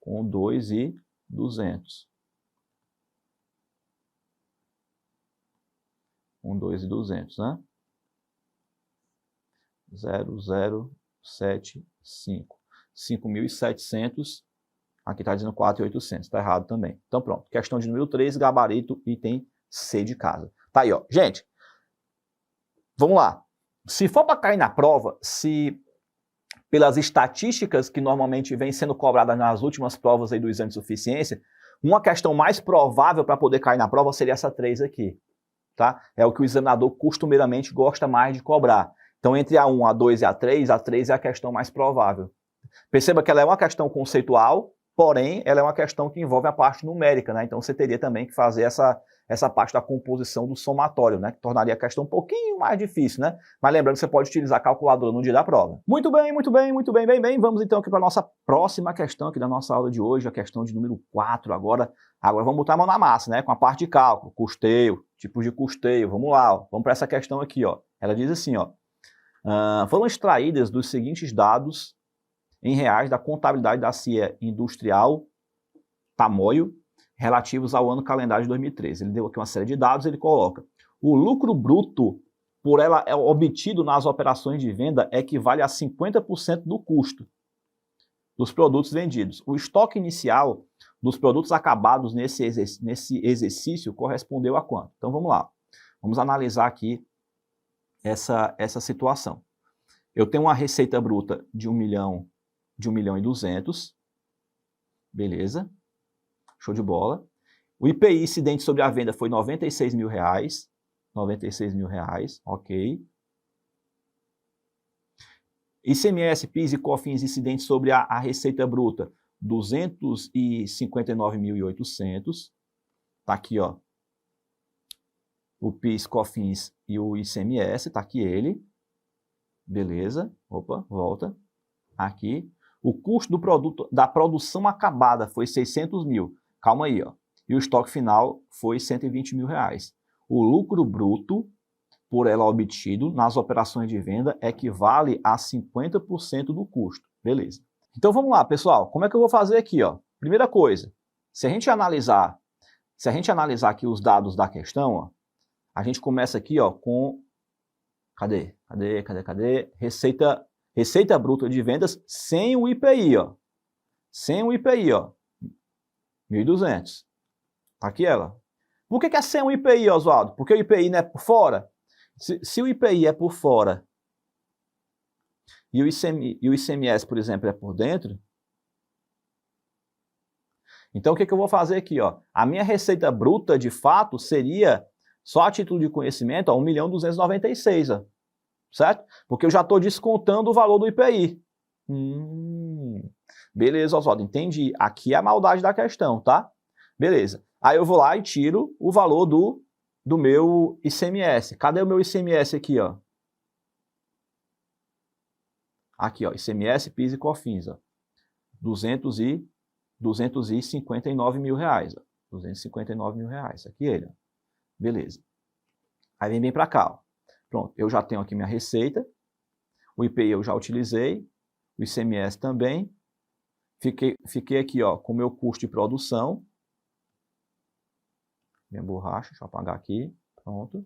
Speaker 2: com 2.200. Com 2.200, né? 0,075. 5.700. Aqui está dizendo 4.800. Está errado também. Então pronto. Questão de número 3, gabarito, item C de casa. Tá aí, ó. Gente, vamos lá. Se for para cair na prova, se pelas estatísticas que normalmente vêm sendo cobradas nas últimas provas aí do exame de suficiência, uma questão mais provável para poder cair na prova seria essa 3 aqui. Tá? É o que o examinador costumeiramente gosta mais de cobrar. Então, entre a 1, a 2 e a 3 é a questão mais provável. Perceba que ela é uma questão conceitual, porém, ela é uma questão que envolve a parte numérica, né? Então, você teria também que fazer essa parte da composição do somatório, né? Que tornaria a questão um pouquinho mais difícil, né? Mas lembrando que você pode utilizar a calculadora no dia da prova. Muito bem, muito bem, muito bem, bem, bem. Vamos então aqui para a nossa próxima questão aqui da nossa aula de hoje, a questão de número 4 agora. Agora vamos botar a mão na massa, né? Com a parte de cálculo, custeio, tipos de custeio. Vamos lá, ó. Vamos para essa questão aqui, ó. Ela diz assim, ó. Foram extraídas dos seguintes dados em reais da contabilidade da CIA Industrial Tamoio, relativos ao ano calendário de 2013. Ele deu aqui uma série de dados, ele coloca: o lucro bruto por ela obtido nas operações de venda equivale a 50% do custo dos produtos vendidos. O estoque inicial dos produtos acabados nesse exercício correspondeu a quanto? Então vamos lá. Vamos analisar aqui essa situação. Eu tenho uma receita bruta de 1.200.000. Beleza. Show de bola. O IPI incidente sobre a venda foi 96 mil reais. 96 mil reais, ok. ICMS, PIS e COFINS incidentes sobre a receita bruta, 259.800. Tá aqui, ó. O PIS, COFINS e o ICMS, tá aqui ele. Beleza. Opa, volta. Aqui. O custo do produto, da produção acabada foi 600 mil. Calma aí, ó. E o estoque final foi 120 mil reais. O lucro bruto por ela obtido nas operações de venda equivale a 50% do custo. Beleza. Então vamos lá, pessoal. Como é que eu vou fazer aqui, ó? Primeira coisa, se a gente analisar aqui os dados da questão, ó, a gente começa aqui, ó, com cadê? Receita bruta de vendas sem o IPI, ó. Sem o IPI, ó. 1.200. Tá aqui ela. Por que é sem o IPI, Oswaldo? Porque o IPI não é por fora? Se o IPI é por fora e o ICMS, por exemplo, é por dentro, Então, o que eu vou fazer aqui? Ó? A minha receita bruta, de fato, seria, só a título de conhecimento, ó, 1.296.000, ó, certo? Porque eu já estou descontando o valor do IPI. Beleza, Oswaldo, entendi. Aqui é a maldade da questão, tá? Beleza. Aí eu vou lá e tiro o valor do meu ICMS. Cadê o meu ICMS aqui, ó? Aqui, ó, ICMS, PIS e COFINS, ó. 259 mil reais, ó. 259 mil reais, aqui ele, ó. Beleza. Aí vem bem para cá, ó. Pronto, eu já tenho aqui minha receita, o IPI eu já utilizei, o ICMS também, fiquei aqui, ó, com o meu custo de produção, minha borracha, deixa eu apagar aqui, pronto.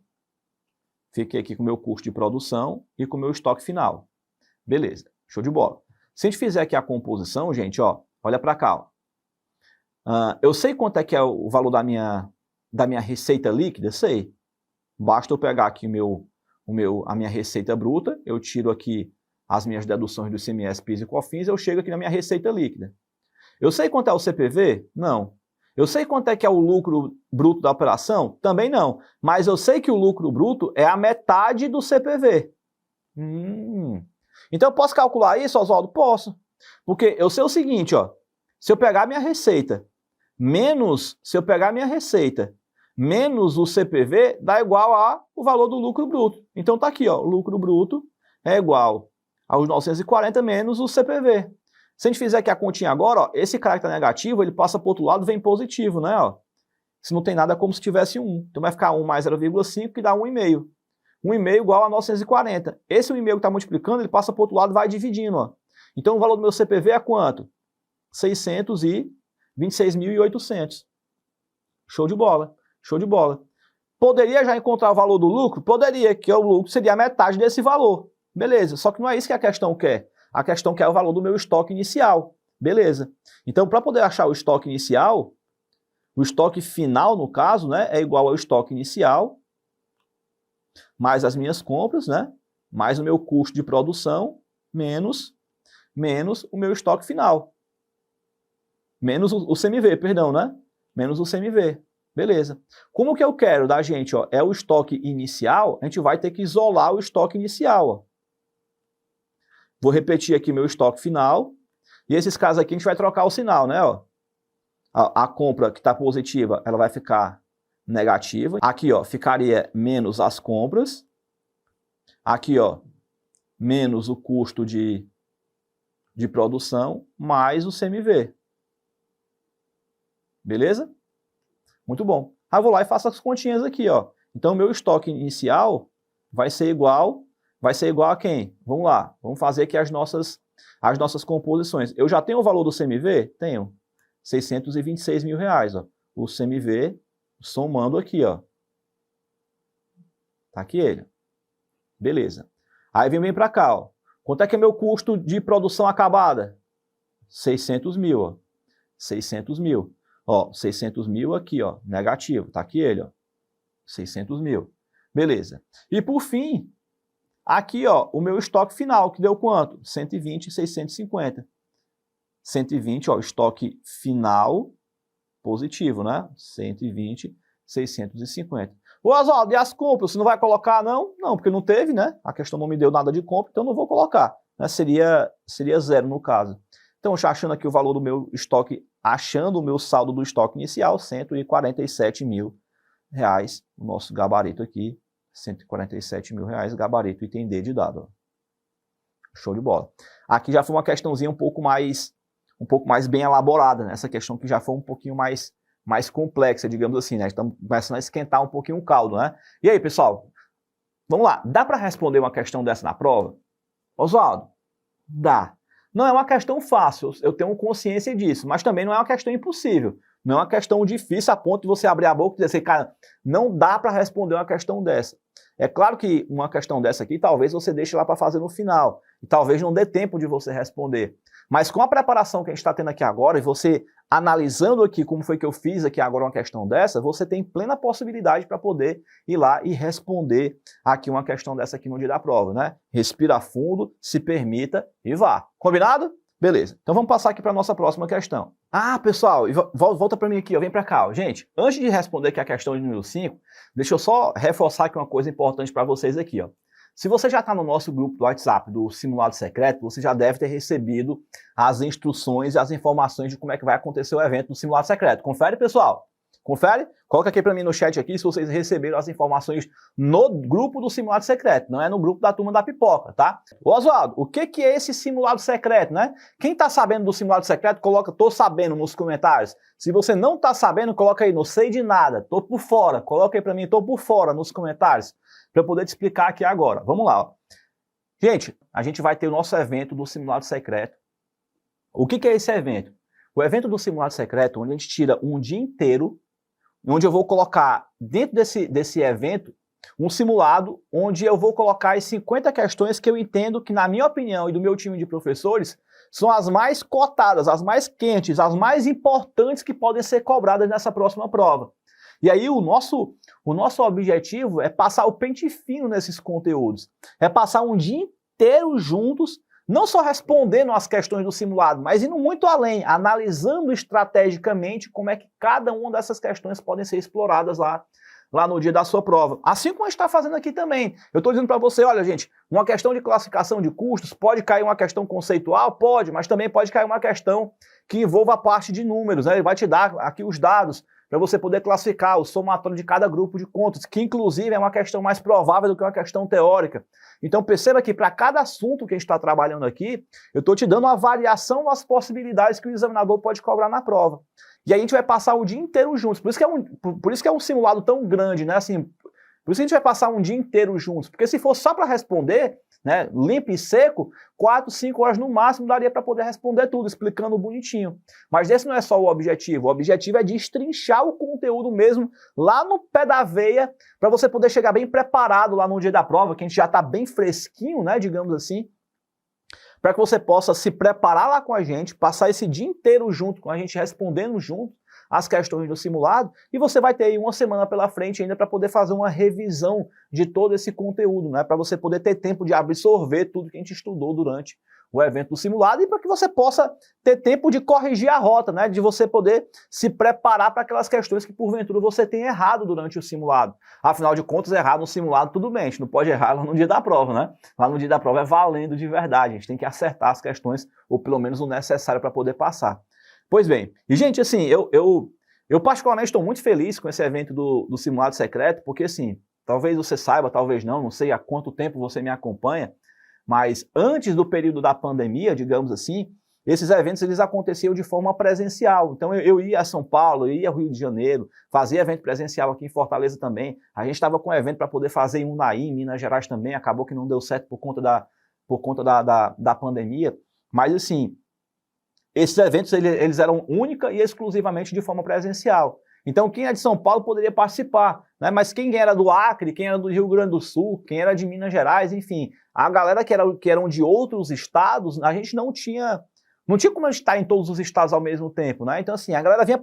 Speaker 2: Fiquei aqui com o meu custo de produção e com o meu estoque final. Beleza, show de bola. Se a gente fizer aqui a composição, gente, ó, olha para cá, ó. Eu sei quanto é que é o valor da minha receita líquida, sei. Basta eu pegar aqui a minha receita bruta, eu tiro aqui as minhas deduções do ICMS, PIS e COFINS, eu chego aqui na minha receita líquida. Eu sei quanto é o CPV? Não. Eu sei quanto é que é o lucro bruto da operação? Também não. Mas eu sei que o lucro bruto é a metade do CPV. Então eu posso calcular isso, Oswaldo? Posso. Porque eu sei o seguinte, ó. Se eu pegar minha receita menos o CPV, dá igual ao valor do lucro bruto. Então tá aqui, ó. O lucro bruto é igual aos 940 menos o CPV. Se a gente fizer aqui a continha agora, ó, esse cara que tá negativo, ele passa para o outro lado e vem positivo, né? Ó. Se não tem nada, é como se tivesse 1. Então vai ficar 1 mais 0,5, que dá 1,5. 1,5 igual a 940. Esse 1,5 que está multiplicando, ele passa para o outro lado e vai dividindo. Ó. Então o valor do meu CPV é quanto? 626.800. Show de bola. Show de bola. Poderia já encontrar o valor do lucro? Poderia, que o lucro seria a metade desse valor. Beleza, só que não é isso que a questão quer. A questão quer o valor do meu estoque inicial. Beleza. Então, para poder achar o estoque inicial, o estoque final, no caso, né, é igual ao estoque inicial, mais as minhas compras, né, mais o meu custo de produção, menos o meu estoque final. Menos o CMV, perdão, né? Menos o CMV. Beleza. Como que eu quero da gente, ó, é o estoque inicial, a gente vai ter que isolar o estoque inicial, ó. Vou repetir aqui meu estoque final. E esses casos aqui a gente vai trocar o sinal, né? Ó. A compra que está positiva, ela vai ficar negativa. Aqui, ó, ficaria menos as compras. Aqui, ó, menos o custo de produção, mais o CMV. Beleza? Muito bom. Aí eu vou lá e faço as continhas aqui, ó. Então, o meu estoque inicial vai ser igual a quem? Vamos lá, vamos fazer aqui as nossas composições. Eu já tenho o valor do CMV? Tenho. 626 mil reais, ó. O CMV somando aqui, ó. Tá aqui ele. Beleza. Aí vem bem para cá, ó. Quanto é que é meu custo de produção acabada? 600 mil, ó. 600 mil. Ó, 600 mil aqui, ó, negativo. Tá aqui ele, ó. 600 mil. Beleza. E por fim, aqui, ó, o meu estoque final, que deu quanto? 120,650. 120, ó, estoque final positivo, né? 120,650. Ô, Oswaldo, e as compras? Você não vai colocar, não? Não, porque não teve, né? A questão não me deu nada de compra, então não vou colocar. Né? Seria zero no caso. Então, já achando aqui o valor do meu estoque, achando o meu saldo do estoque inicial, 147 mil reais. O nosso gabarito aqui, 147 mil reais, gabarito item D de dado. Ó. Show de bola. Aqui já foi uma questãozinha um pouco mais bem elaborada, né? Essa questão que já foi um pouquinho mais complexa, digamos assim, né? Estamos começando a esquentar um pouquinho o caldo, né? E aí, pessoal? Vamos lá. Dá para responder uma questão dessa na prova? Oswaldo? Dá. Não é uma questão fácil, eu tenho consciência disso, mas também não é uma questão impossível. Não é uma questão difícil a ponto de você abrir a boca e dizer assim, cara, não dá para responder uma questão dessa. É claro que uma questão dessa aqui, talvez você deixe lá para fazer no final, e talvez não dê tempo de você responder. Mas com a preparação que a gente está tendo aqui agora, e você analisando aqui como foi que eu fiz aqui agora uma questão dessa, você tem plena possibilidade para poder ir lá e responder aqui uma questão dessa aqui no dia da prova, né? Respira fundo, se permita e vá. Combinado? Beleza, então vamos passar aqui para a nossa próxima questão. Ah, pessoal, volta para mim aqui, ó, vem para cá. Ó. Gente, antes de responder aqui a questão de número 5, deixa eu só reforçar aqui uma coisa importante para vocês aqui. Ó. Se você já está no nosso grupo do WhatsApp do Simulado Secreto, você já deve ter recebido as instruções e as informações de como é que vai acontecer o evento do Simulado Secreto. Confere, pessoal? Confere? Coloca aqui para mim no chat aqui se vocês receberam as informações no grupo do Simulado Secreto, não é no grupo da Turma da Pipoca, tá? Oswaldo, o que é esse Simulado Secreto, né? Quem tá sabendo do Simulado Secreto, coloca tô sabendo nos comentários. Se você não tá sabendo, coloca aí, não sei de nada, tô por fora. Coloca aí para mim, tô por fora nos comentários, para eu poder te explicar aqui agora. Vamos lá, ó. Gente, a gente vai ter o nosso evento do Simulado Secreto. O que é esse evento? O evento do Simulado Secreto, onde a gente tira um dia inteiro, onde eu vou colocar dentro desse evento um simulado onde eu vou colocar as 50 questões que eu entendo que, na minha opinião e do meu time de professores, são as mais cotadas, as mais quentes, as mais importantes que podem ser cobradas nessa próxima prova. E aí o nosso objetivo é passar o pente fino nesses conteúdos, é passar um dia inteiro juntos, não só respondendo as questões do simulado, mas indo muito além, analisando estrategicamente como é que cada uma dessas questões podem ser exploradas lá no dia da sua prova. Assim como a gente está fazendo aqui também. Eu estou dizendo para você, olha gente, uma questão de classificação de custos, pode cair uma questão conceitual? Pode, mas também pode cair uma questão que envolva a parte de números, né? Ele vai te dar aqui os dados para você poder classificar o somatório de cada grupo de contas, que inclusive é uma questão mais provável do que uma questão teórica. Então perceba que para cada assunto que a gente está trabalhando aqui, eu estou te dando uma variação das possibilidades que o examinador pode cobrar na prova. E aí a gente vai passar o dia inteiro juntos. Por isso que é um simulado tão grande, né? Assim, por isso que a gente vai passar um dia inteiro juntos. Porque se for só para responder, né, limpo e seco, 4, 5 horas no máximo daria para poder responder tudo, explicando bonitinho. Mas esse não é só o objetivo. O objetivo é destrinchar o conteúdo mesmo lá no pé da veia, para você poder chegar bem preparado lá no dia da prova, que a gente já está bem fresquinho, né, digamos assim, para que você possa se preparar lá com a gente, passar esse dia inteiro junto com a gente, respondendo junto as questões do simulado, e você vai ter aí uma semana pela frente ainda para poder fazer uma revisão de todo esse conteúdo, né? Para você poder ter tempo de absorver tudo que a gente estudou durante o evento do simulado e para que você possa ter tempo de corrigir a rota, né? De você poder se preparar para aquelas questões que porventura você tem errado durante o simulado. Afinal de contas, errar no simulado tudo bem, a gente não pode errar lá no dia da prova, né? Lá no dia da prova é valendo de verdade, a gente tem que acertar as questões, ou pelo menos o necessário para poder passar. Pois bem, e gente, assim, eu particularmente estou muito feliz com esse evento do Simulado Secreto, porque assim, talvez você saiba, talvez não sei há quanto tempo você me acompanha, mas antes do período da pandemia, digamos assim, esses eventos eles aconteciam de forma presencial. Então eu ia a São Paulo, eu ia ao Rio de Janeiro, fazia evento presencial aqui em Fortaleza também. A gente estava com um evento para poder fazer em Unai, em Minas Gerais também, acabou que não deu certo por conta da pandemia, mas assim, esses eventos eles eram única e exclusivamente de forma presencial. Então quem é de São Paulo poderia participar, né? Mas quem era do Acre, quem era do Rio Grande do Sul, quem era de Minas Gerais, enfim, a galera que eram de outros estados, a gente não tinha como a gente estar em todos os estados ao mesmo tempo, né? Então assim, a galera vinha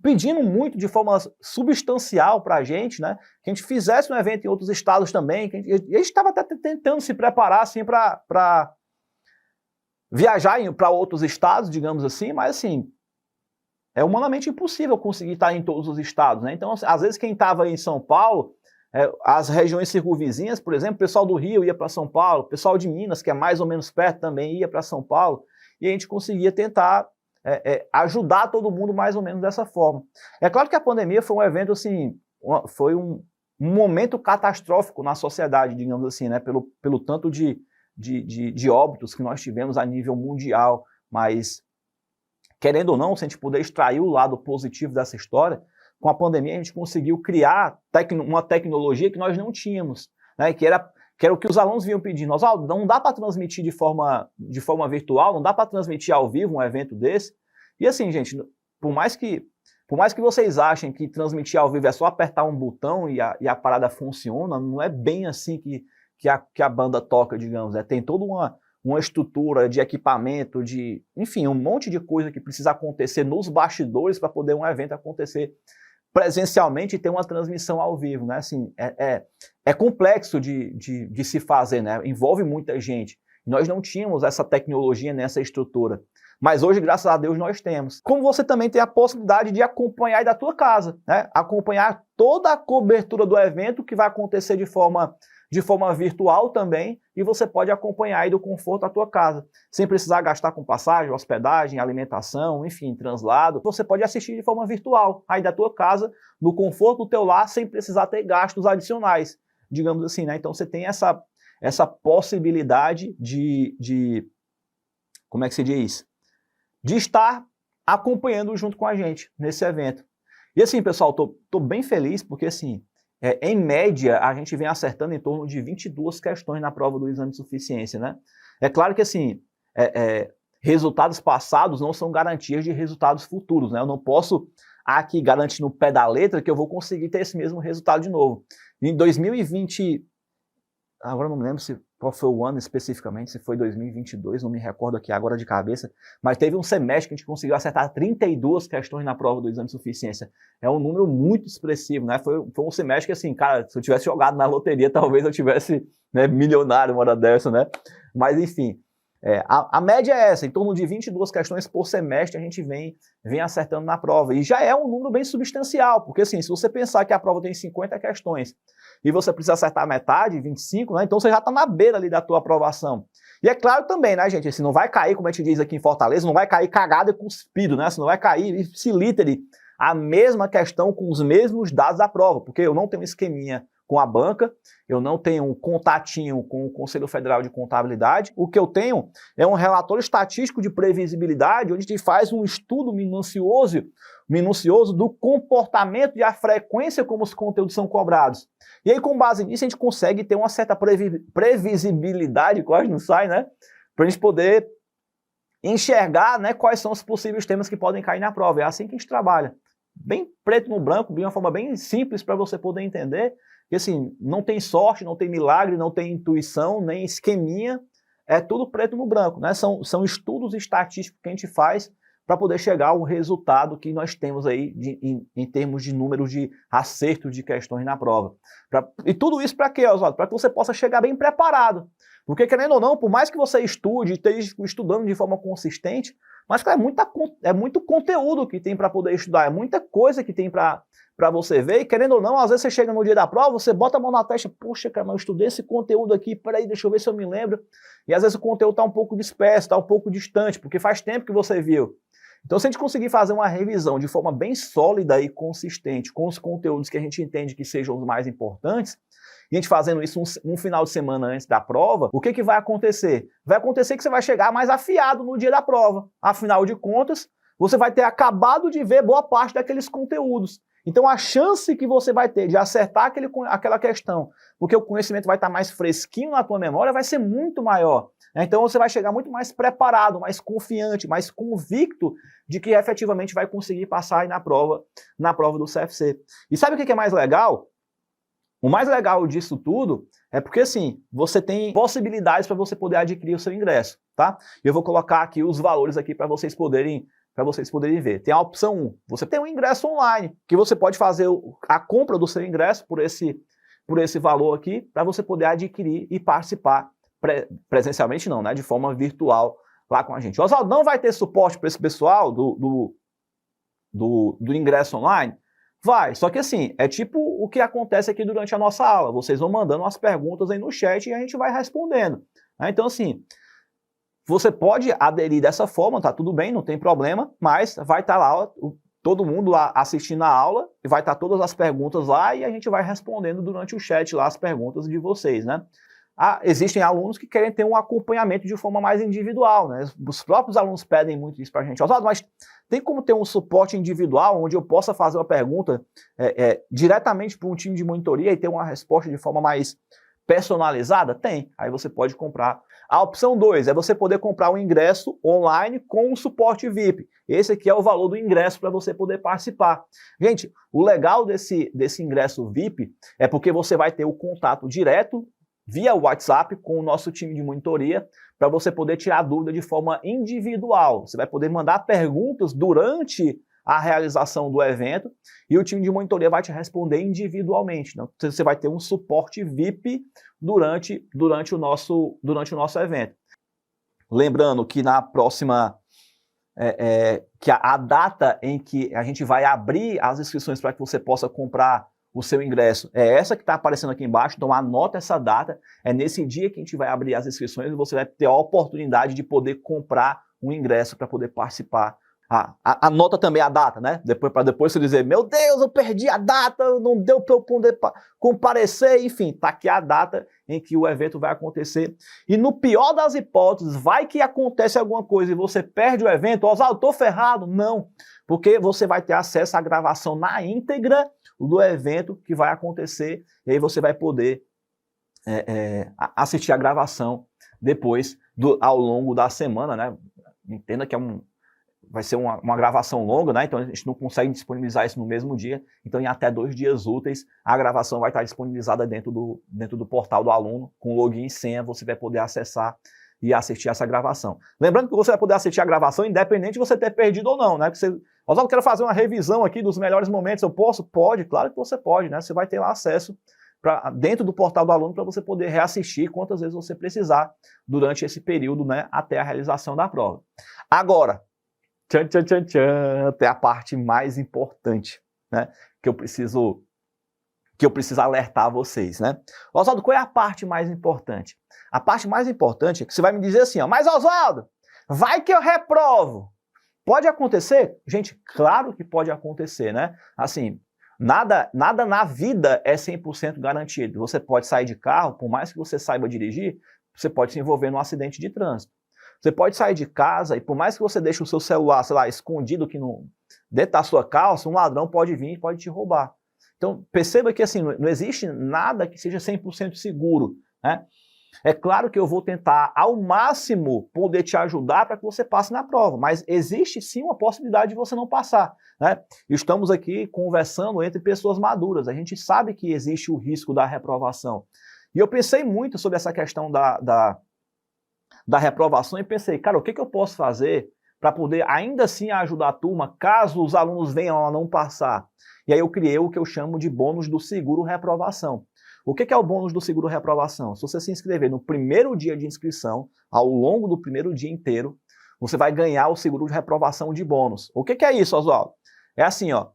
Speaker 2: pedindo muito de forma substancial para a gente, né? Que a gente fizesse um evento em outros estados também, e a gente estava até tentando se preparar assim para viajar para outros estados, digamos assim, mas assim, é humanamente impossível conseguir estar em todos os estados, né? Então, às vezes quem estava em São Paulo, as regiões circunvizinhas, por exemplo, o pessoal do Rio ia para São Paulo, o pessoal de Minas, que é mais ou menos perto, também ia para São Paulo, e a gente conseguia tentar ajudar todo mundo mais ou menos dessa forma. É claro que a pandemia foi um evento, assim, foi um momento catastrófico na sociedade, digamos assim, né? Pelo tanto de óbitos que nós tivemos a nível mundial, mas querendo ou não, se a gente puder extrair o lado positivo dessa história, com a pandemia a gente conseguiu criar uma tecnologia que nós não tínhamos, né? Que era o que os alunos vinham pedindo. Não dá para transmitir de forma virtual, não dá para transmitir ao vivo um evento desse. E assim, gente, por mais que vocês achem que transmitir ao vivo é só apertar um botão e a parada funciona, não é bem assim que a banda toca, digamos, né? Tem toda uma estrutura de equipamento, enfim, um monte de coisa que precisa acontecer nos bastidores para poder um evento acontecer presencialmente e ter uma transmissão ao vivo, né? Assim, é complexo de se fazer, né? Envolve muita gente. Nós não tínhamos essa tecnologia nessa estrutura. Mas hoje, graças a Deus, nós temos. Como você também tem a possibilidade de acompanhar aí da tua casa, né? Acompanhar toda a cobertura do evento que vai acontecer de forma virtual também, e você pode acompanhar aí do conforto da tua casa, sem precisar gastar com passagem, hospedagem, alimentação, enfim, translado. Você pode assistir de forma virtual aí da tua casa, no conforto do teu lar, sem precisar ter gastos adicionais, digamos assim, né? Então você tem essa possibilidade como é que se diz? De estar acompanhando junto com a gente nesse evento. E assim, pessoal, tô bem feliz porque, assim, em média, a gente vem acertando em torno de 22 questões na prova do exame de suficiência, né? É claro que, assim, resultados passados não são garantias de resultados futuros, né? Eu não posso aqui garantir no pé da letra que eu vou conseguir ter esse mesmo resultado de novo. Em 2020, agora não me lembro qual foi o ano especificamente, se foi 2022, não me recordo aqui agora de cabeça, mas teve um semestre que a gente conseguiu acertar 32 questões na prova do exame de suficiência. É um número muito expressivo, né? Foi um semestre que, assim, cara, se eu tivesse jogado na loteria, talvez eu tivesse, né, milionário uma hora dessa, né? Mas, enfim, a média é essa, em torno de 22 questões por semestre a gente vem acertando na prova. E já é um número bem substancial, porque, assim, se você pensar que a prova tem 50 questões, e você precisa acertar metade, 25, né? Então você já está na beira ali da tua aprovação. E é claro também, né, gente, assim, não vai cair, como a gente diz aqui em Fortaleza, não vai cair cagado e cuspido, né? Você não vai cair ipsilítere a mesma questão com os mesmos dados da prova, porque eu não tenho esqueminha com a banca, eu não tenho um contatinho com o Conselho Federal de Contabilidade. O que eu tenho é um relatório estatístico de previsibilidade, onde a gente faz um estudo minucioso do comportamento e a frequência como os conteúdos são cobrados. E aí, com base nisso, a gente consegue ter uma certa previsibilidade, quase não sai, né? Para a gente poder enxergar, né, quais são os possíveis temas que podem cair na prova. É assim que a gente trabalha. Bem preto no branco, de uma forma bem simples para você poder entender. Porque, assim, não tem sorte, não tem milagre, não tem intuição, nem esqueminha. É tudo preto no branco, né? São estudos estatísticos que a gente faz para poder chegar ao resultado que nós temos aí em termos de números de acertos de questões na prova. E tudo isso para quê, Oswaldo? Para que você possa chegar bem preparado. Porque, querendo ou não, por mais que você estude, esteja estudando de forma consistente, mas, cara, é muito conteúdo que tem para poder estudar, é muita coisa que tem para você ver, e querendo ou não, às vezes você chega no dia da prova, você bota a mão na testa, poxa, cara, mas eu estudei esse conteúdo aqui, peraí, deixa eu ver se eu me lembro. E às vezes o conteúdo está um pouco disperso, está um pouco distante, porque faz tempo que você viu. Então, se a gente conseguir fazer uma revisão de forma bem sólida e consistente com os conteúdos que a gente entende que sejam os mais importantes, e a gente fazendo isso um final de semana antes da prova, o que vai acontecer? Vai acontecer que você vai chegar mais afiado no dia da prova. Afinal de contas, você vai ter acabado de ver boa parte daqueles conteúdos. Então, a chance que você vai ter de acertar aquela questão, porque o conhecimento vai estar mais fresquinho na tua memória, vai ser muito maior. Então, você vai chegar muito mais preparado, mais confiante, mais convicto de que efetivamente vai conseguir passar aí na prova do CFC. E sabe o que é mais legal? O mais legal disso tudo é porque, assim, você tem possibilidades para você poder adquirir o seu ingresso, tá? Eu vou colocar aqui os valores aqui para vocês poderem ver. Tem a opção 1, você tem um ingresso online, que você pode fazer a compra do seu ingresso por esse valor aqui, para você poder adquirir e participar presencialmente não, né? De forma virtual lá com a gente. Oswaldo, não vai ter suporte para esse pessoal do ingresso online? Vai, só que assim, é tipo o que acontece aqui durante a nossa aula. Vocês vão mandando as perguntas aí no chat e a gente vai respondendo. Né? Então, assim, você pode aderir dessa forma, tá tudo bem, não tem problema, mas vai estar lá todo mundo lá assistindo a aula e vai estar todas as perguntas lá e a gente vai respondendo durante o chat lá as perguntas de vocês, né? Existem alunos que querem ter um acompanhamento de forma mais individual, né? Os próprios alunos pedem muito isso para a gente. Oswaldo, mas tem como ter um suporte individual onde eu possa fazer uma pergunta diretamente para um time de monitoria e ter uma resposta de forma mais personalizada? Tem. Aí você pode comprar. A opção 2 é você poder comprar um ingresso online com um suporte VIP. Esse aqui é o valor do ingresso para você poder participar. Gente, o legal desse ingresso VIP é porque você vai ter o contato direto via WhatsApp com o nosso time de monitoria para você poder tirar dúvida de forma individual. Você vai poder mandar perguntas durante a realização do evento e o time de monitoria vai te responder individualmente. Então, você vai ter um suporte VIP durante o nosso evento. Lembrando que na próxima, que a data em que a gente vai abrir as inscrições para que você possa comprar o seu ingresso é essa que está aparecendo aqui embaixo, então anota essa data, é nesse dia que a gente vai abrir as inscrições e você vai ter a oportunidade de poder comprar um ingresso para poder participar. Anota também a data, né? Para depois você dizer, meu Deus, eu perdi a data, não deu para eu poder comparecer, enfim, tá aqui a data em que o evento vai acontecer. E no pior das hipóteses, vai que acontece alguma coisa e você perde o evento, Oswaldo, tô ferrado. Não, porque você vai ter acesso à gravação na íntegra do evento que vai acontecer, e aí você vai poder assistir a gravação depois, ao longo da semana, né? Entenda que vai ser uma gravação longa, né? Então a gente não consegue disponibilizar isso no mesmo dia. Então em até 2 dias úteis, a gravação vai estar disponibilizada dentro do portal do aluno, com login e senha, você vai poder acessar e assistir essa gravação. Lembrando que você vai poder assistir a gravação independente de você ter perdido ou não, né? Oswaldo, quero fazer uma revisão aqui dos melhores momentos, eu posso? Pode, claro que você pode, né? Você vai ter lá acesso dentro do portal do aluno para você poder reassistir quantas vezes você precisar durante esse período, né? Até a realização da prova. Agora, até a parte mais importante, né? Que eu preciso alertar vocês, né? Oswaldo, qual é a parte mais importante? A parte mais importante é que você vai me dizer assim, ó, mas Oswaldo, vai que eu reprovo. Pode acontecer? Gente, claro que pode acontecer, né? Assim, nada na vida é 100% garantido. Você pode sair de carro, por mais que você saiba dirigir, você pode se envolver num acidente de trânsito. Você pode sair de casa e por mais que você deixe o seu celular, sei lá, escondido aqui dentro da sua calça, um ladrão pode vir e pode te roubar. Então, perceba que assim, não existe nada que seja 100% seguro, né? É claro que eu vou tentar ao máximo poder te ajudar para que você passe na prova, mas existe sim uma possibilidade de você não passar, né? Estamos aqui conversando entre pessoas maduras, a gente sabe que existe o risco da reprovação. E eu pensei muito sobre essa questão da reprovação e pensei, cara, o que eu posso fazer para poder ainda assim ajudar a turma caso os alunos venham a não passar? E aí eu criei o que eu chamo de bônus do seguro reprovação. O que é o bônus do seguro reprovação? Se você se inscrever no primeiro dia de inscrição, ao longo do primeiro dia inteiro, você vai ganhar o seguro de reprovação de bônus. O que é isso, Oswaldo? É assim, ó,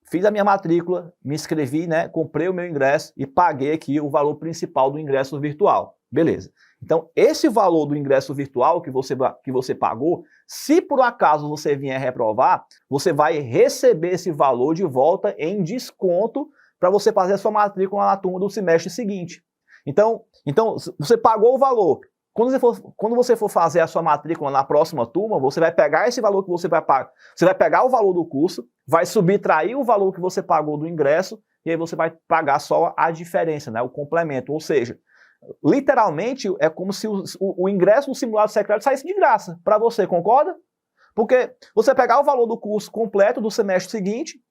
Speaker 2: fiz a minha matrícula, me inscrevi, né, comprei o meu ingresso e paguei aqui o valor principal do ingresso virtual. Beleza. Então, esse valor do ingresso virtual que você pagou, se por acaso você vier reprovar, você vai receber esse valor de volta em desconto para você fazer a sua matrícula na turma do semestre seguinte. Então você pagou o valor. Quando você for fazer a sua matrícula na próxima turma, você vai pegar esse valor que você vai pagar. Você vai pegar o valor do curso, vai subtrair o valor que você pagou do ingresso, e aí você vai pagar só a diferença, né, o complemento. Ou seja, literalmente é como se o ingresso no simulado secreto saísse de graça para você, concorda? Porque você pegar o valor do curso completo do semestre seguinte,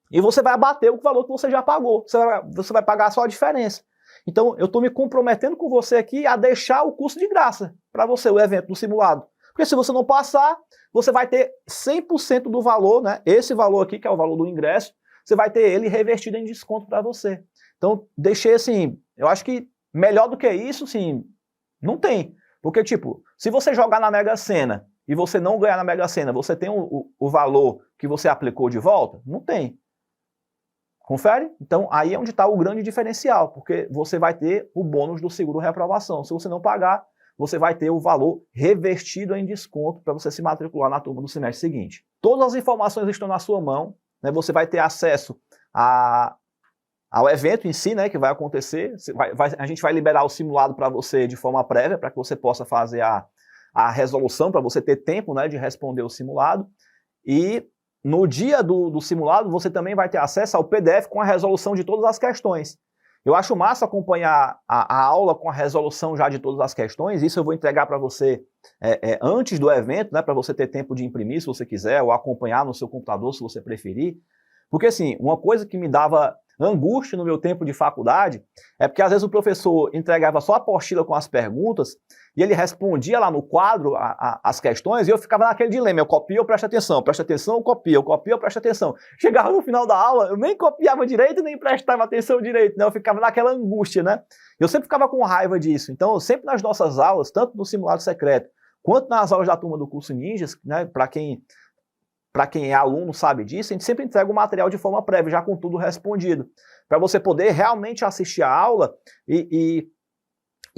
Speaker 2: e você vai abater o valor que você já pagou. Você vai pagar só a diferença. Então, eu estou me comprometendo com você aqui a deixar o curso de graça para você, o evento do simulado. Porque se você não passar, você vai ter 100% do valor, né? Esse valor aqui, que é o valor do ingresso, você vai ter ele revertido em desconto para você. Então, deixei assim, eu acho que melhor do que isso, sim, não tem. Porque, tipo, se você jogar na Mega Sena e você não ganhar na Mega Sena, você tem o valor que você aplicou de volta? Não tem. Confere? Então, aí é onde está o grande diferencial, porque você vai ter o bônus do seguro reprovação. Se você não pagar, você vai ter o valor revertido em desconto para você se matricular na turma do semestre seguinte. Todas as informações estão na sua mão, né? Você vai ter acesso ao evento em si, né, que vai acontecer. A gente vai liberar o simulado para você de forma prévia, para que você possa fazer a resolução, para você ter tempo, né, de responder o simulado. E no dia do simulado, você também vai ter acesso ao PDF com a resolução de todas as questões. Eu acho massa acompanhar a aula com a resolução já de todas as questões. Isso eu vou entregar para você antes do evento, né, para você ter tempo de imprimir se você quiser, ou acompanhar no seu computador se você preferir. Porque assim, uma coisa que me dava angústia no meu tempo de faculdade é porque às vezes o professor entregava só a apostila com as perguntas e ele respondia lá no quadro as questões e eu ficava naquele dilema, eu copio, eu presto atenção, eu copio, eu presto atenção. Chegava no final da aula, eu nem copiava direito, nem prestava atenção direito, né? Eu ficava naquela angústia, né? Eu sempre ficava com raiva disso. Então, sempre nas nossas aulas, tanto no simulado secreto, quanto nas aulas da turma do curso Ninjas, né? Para quem é aluno sabe disso, a gente sempre entrega o material de forma prévia, já com tudo respondido, para você poder realmente assistir a aula e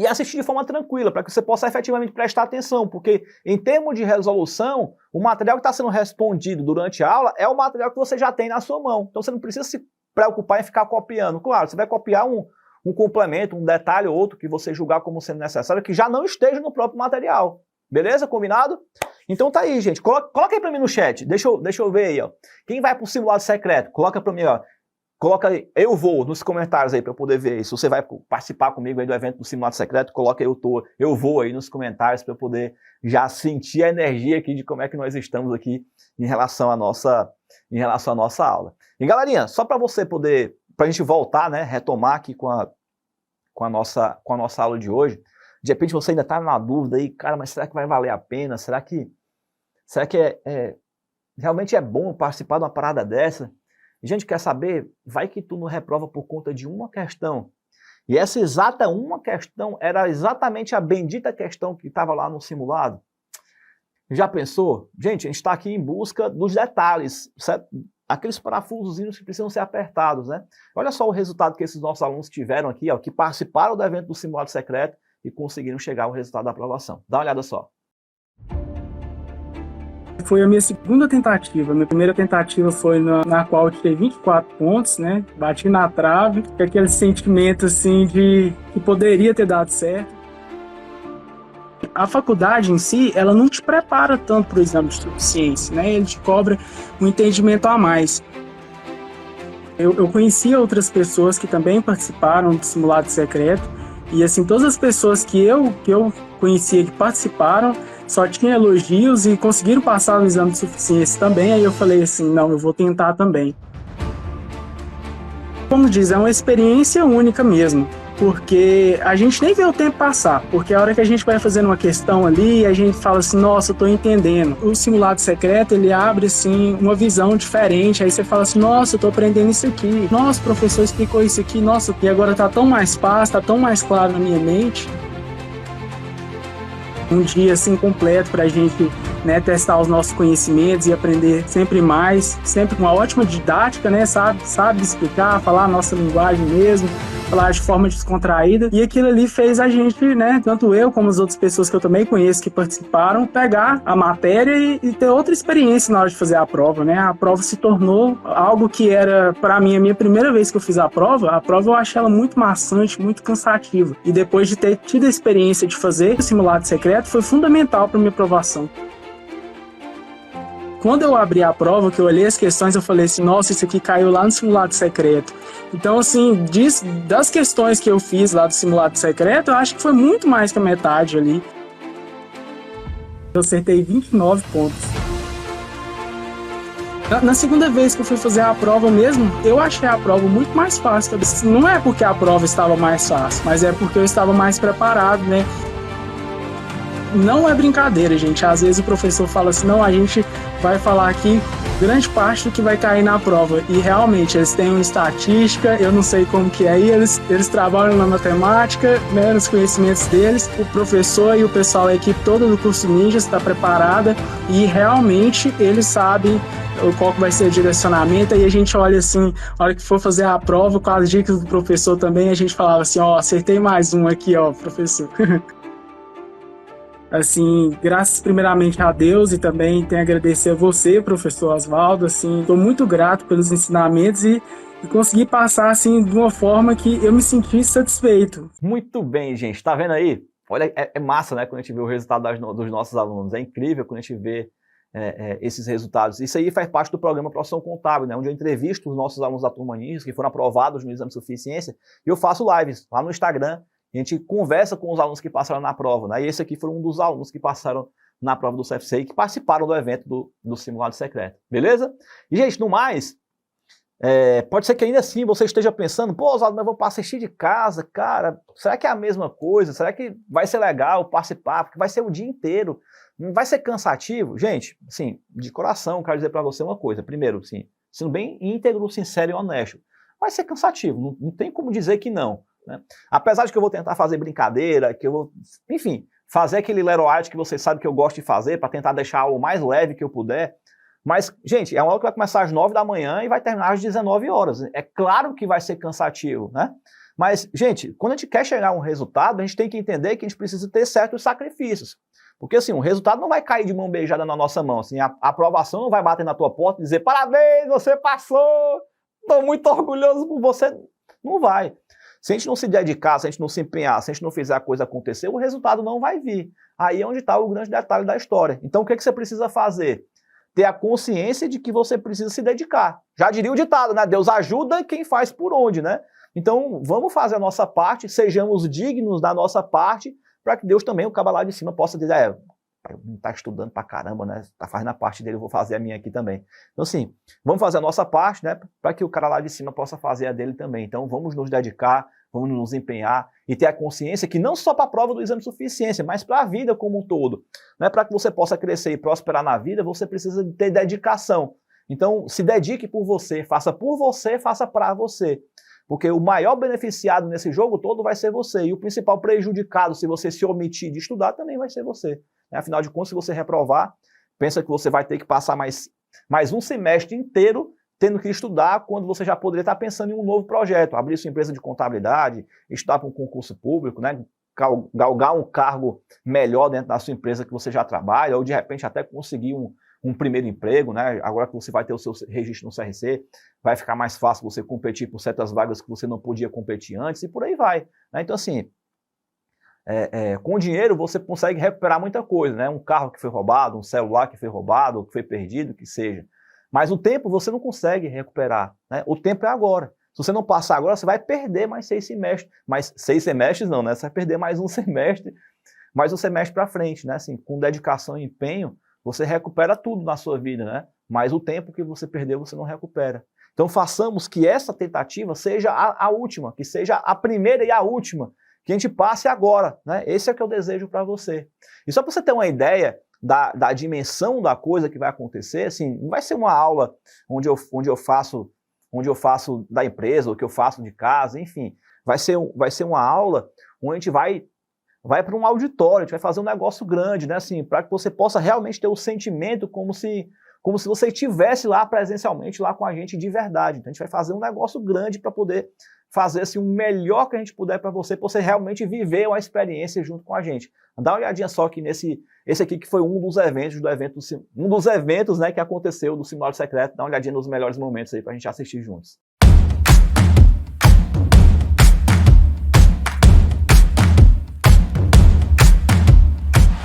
Speaker 2: assistir de forma tranquila, para que você possa efetivamente prestar atenção, porque em termos de resolução, o material que está sendo respondido durante a aula é o material que você já tem na sua mão, então você não precisa se preocupar em ficar copiando. Claro, você vai copiar um complemento, um detalhe ou outro que você julgar como sendo necessário, que já não esteja no próprio material. Beleza? Combinado? Então tá aí, gente. Coloca aí pra mim no chat. Deixa eu ver aí, ó. Quem vai pro simulado secreto? Coloca pra mim, ó. Coloca aí, eu vou, nos comentários aí pra eu poder ver. Se você vai participar comigo aí do evento do simulado secreto, coloca aí eu vou aí nos comentários pra eu poder já sentir a energia aqui de como é que nós estamos aqui em relação à nossa aula. E galerinha, só pra você poder, pra gente voltar, né, retomar aqui com a nossa aula de hoje. De repente você ainda está na dúvida aí, cara, mas será que vai valer a pena? Será que realmente é bom participar de uma parada dessa? Gente, quer saber? Vai que tu não reprova por conta de uma questão. E essa exata uma questão era exatamente a bendita questão que estava lá no simulado. Já pensou? Gente, a gente está aqui em busca dos detalhes, certo? Aqueles parafusozinhos que precisam ser apertados, né? Olha só o resultado que esses nossos alunos tiveram aqui, ó, que participaram do evento do simulado secreto e conseguiram chegar ao resultado da aprovação. Dá uma olhada só.
Speaker 3: Foi a minha segunda tentativa. Minha primeira tentativa foi na qual eu tirei 24 pontos, né? Bati na trave, com aquele sentimento assim de que poderia ter dado certo. A faculdade em si, ela não te prepara tanto para o exame de suficiência, né? Ele te cobra um entendimento a mais. Eu conhecia outras pessoas que também participaram do simulado secreto. E assim, todas as pessoas que eu conhecia que participaram, só tinham elogios e conseguiram passar no exame de suficiência também. Aí eu falei assim, não, eu vou tentar também. Como diz, é uma experiência única mesmo, porque a gente nem vê o tempo passar, porque a hora que a gente vai fazendo uma questão ali, a gente fala assim, nossa, eu tô entendendo. O simulado secreto, ele abre assim uma visão diferente, aí você fala assim, nossa, eu tô aprendendo isso aqui, nossa, o professor explicou isso aqui, nossa, e agora tá tão mais fácil, tá tão mais claro na minha mente. Um dia assim completo pra gente, né, testar os nossos conhecimentos e aprender sempre mais, sempre com uma ótima didática, né, sabe explicar, falar a nossa linguagem mesmo, falar de forma descontraída, e aquilo ali fez a gente, né, tanto eu como as outras pessoas que eu também conheço que participaram, pegar a matéria e ter outra experiência na hora de fazer a prova, né, a prova se tornou algo que era, para mim, a minha primeira vez que eu fiz a prova eu achei ela muito maçante, muito cansativa, e depois de ter tido a experiência de fazer o simulado secreto, foi fundamental para minha aprovação. Quando eu abri a prova, que eu olhei as questões, eu falei assim, nossa, isso aqui caiu lá no simulado secreto. Então, assim, das questões que eu fiz lá do simulado secreto, eu acho que foi muito mais que a metade ali. Eu acertei 29 pontos. Na segunda vez que eu fui fazer a prova mesmo, eu achei a prova muito mais fácil. Não é porque a prova estava mais fácil, mas é porque eu estava mais preparado, né? Não é brincadeira, gente. Às vezes o professor fala assim, não, a gente vai falar aqui grande parte do que vai cair na prova. E realmente, eles têm uma estatística, eu não sei como que é aí, eles trabalham na matemática, né, nos conhecimentos deles. O professor e o pessoal, a equipe toda do curso Ninjas está preparada e realmente eles sabem qual que vai ser o direcionamento. Aí a gente olha assim, na hora que for fazer a prova, com as dicas do professor também, a gente falava assim, ó, acertei mais um aqui, ó, professor. Assim, graças primeiramente a Deus e também tenho a agradecer a você, professor Oswaldo, assim, estou muito grato pelos ensinamentos e consegui passar, assim, de uma forma que eu me senti satisfeito.
Speaker 2: Muito bem, gente, tá vendo aí? Olha, é massa, né, quando a gente vê o resultado dos nossos alunos, é incrível quando a gente vê esses resultados. Isso aí faz parte do programa Profissão Contábil, né, onde eu entrevisto os nossos alunos da turma Ninjas que foram aprovados no exame de suficiência e eu faço lives lá no Instagram. A gente conversa com os alunos que passaram na prova, né? E esse aqui foi um dos alunos que passaram na prova do CFC e que participaram do evento do simulado secreto, beleza? E, gente, no mais, Pode ser que ainda assim você esteja pensando, pô, Oswaldo, mas eu vou assistir de casa, cara, será que é a mesma coisa? Será que vai ser legal participar? Porque vai ser o dia inteiro, não vai ser cansativo? Gente, assim, de coração, quero dizer para você uma coisa. Primeiro, assim, sendo bem íntegro, sincero e honesto, vai ser cansativo, não tem como dizer que não, né? Apesar de que eu vou tentar fazer brincadeira, que eu vou, enfim, fazer aquele leroate que você sabe que eu gosto de fazer, para tentar deixar o mais leve que eu puder. Mas, gente, é uma aula que vai começar às 9 da manhã e vai terminar às 19 horas. É claro que vai ser cansativo, né? Mas, gente, quando a gente quer chegar a um resultado, a gente tem que entender que a gente precisa ter certos sacrifícios. Porque, assim, o resultado não vai cair de mão beijada na nossa mão. Assim, a aprovação não vai bater na tua porta e dizer, parabéns, você passou, estou muito orgulhoso por você. Não vai. Se a gente não se dedicar, se a gente não se empenhar, se a gente não fizer a coisa acontecer, o resultado não vai vir. Aí é onde está o grande detalhe da história. Então, o que você precisa fazer? Ter a consciência de que você precisa se dedicar. Já diria o ditado, né? Deus ajuda quem faz por onde, né? Então, vamos fazer a nossa parte, sejamos dignos da nossa parte, para que Deus também, o cabo lá de cima, possa dizer, tá estudando pra caramba, né? Tá fazendo a parte dele, eu vou fazer a minha aqui também. Então, assim, vamos fazer a nossa parte, né? Para que o cara lá de cima possa fazer a dele também. Então, vamos nos dedicar, vamos nos empenhar e ter a consciência que não só para a prova do exame de suficiência, mas para a vida como um todo. Né? Para que você possa crescer e prosperar na vida, você precisa ter dedicação. Então, se dedique por você, faça para você. Porque o maior beneficiado nesse jogo todo vai ser você. E o principal prejudicado, se você se omitir de estudar, também vai ser você. Afinal de contas, se você reprovar, pensa que você vai ter que passar mais um semestre inteiro tendo que estudar quando você já poderia estar pensando em um novo projeto, abrir sua empresa de contabilidade, estudar para um concurso público, né? Galgar um cargo melhor dentro da sua empresa que você já trabalha, ou de repente até conseguir um primeiro emprego, né? Agora que você vai ter o seu registro no CRC, vai ficar mais fácil você competir por certas vagas que você não podia competir antes, e por aí vai. Né? Então, assim, com dinheiro você consegue recuperar muita coisa, né? Um carro que foi roubado, um celular que foi roubado, ou que foi perdido, que seja. Mas o tempo você não consegue recuperar, né? O tempo é agora. Se você não passar agora, você vai perder mais 6 semestres. Mas 6 semestres não, né? Você vai perder mais um semestre para frente, né? Assim, com dedicação e empenho, você recupera tudo na sua vida, né? Mas o tempo que você perdeu, você não recupera. Então façamos que essa tentativa seja a última, que seja a primeira e a última, que a gente passe agora, né? Esse é o que eu desejo para você. E só para você ter uma ideia da dimensão da coisa que vai acontecer, assim, não vai ser uma aula onde eu faço da empresa, ou que eu faço de casa, enfim, vai ser uma aula onde a gente vai para um auditório, a gente vai fazer um negócio grande, né, assim, para que você possa realmente ter o sentimento como se você estivesse lá presencialmente, lá com a gente de verdade. Então a gente vai fazer um negócio grande para poder fazer assim, o melhor que a gente puder para você realmente viver uma experiência junto com a gente. Dá uma olhadinha só aqui esse aqui que foi um dos eventos, né, que aconteceu do Simulado Secreto. Dá uma olhadinha nos melhores momentos aí para a gente assistir juntos.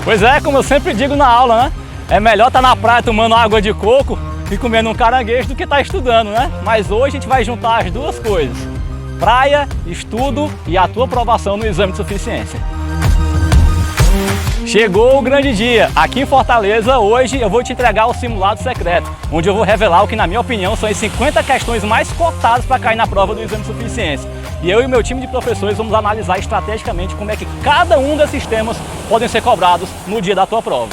Speaker 4: Pois é, como eu sempre digo na aula, né? É melhor estar na praia tomando água de coco e comendo um caranguejo do que estar estudando, né? Mas hoje a gente vai juntar as duas coisas. Praia, estudo e a tua aprovação no exame de suficiência. Chegou o grande dia! Aqui em Fortaleza, hoje eu vou te entregar o Simulado Secreto, onde eu vou revelar o que, na minha opinião, são as 50 questões mais cotadas para cair na prova do exame de suficiência. E eu e meu time de professores vamos analisar estrategicamente como é que cada um desses temas podem ser cobrados no dia da tua prova.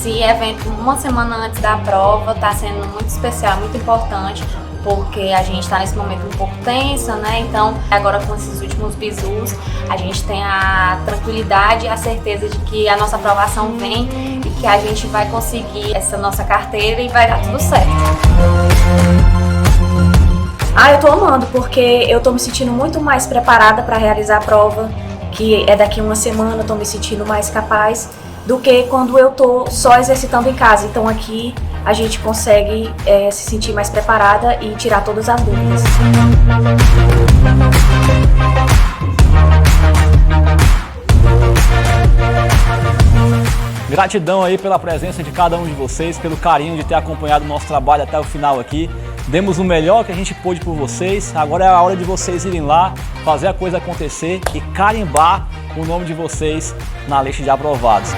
Speaker 5: Esse evento, uma semana antes da prova, está sendo muito especial, muito importante, porque a gente está nesse momento um pouco tensa, né? Então, agora com esses últimos bisus, a gente tem a tranquilidade e a certeza de que a nossa aprovação vem e que a gente vai conseguir essa nossa carteira e vai dar tudo certo. Eu tô amando, porque eu tô me sentindo muito mais preparada para realizar a prova. que é daqui a uma semana, eu tô me sentindo mais capaz do que quando eu tô só exercitando em casa. Então aqui a gente consegue se sentir mais preparada e tirar todas as dúvidas.
Speaker 4: Gratidão aí pela presença de cada um de vocês, pelo carinho de ter acompanhado o nosso trabalho até o final aqui. Demos o melhor que a gente pôde por vocês. Agora é a hora de vocês irem lá, fazer a coisa acontecer e carimbar o nome de vocês na lista de aprovados.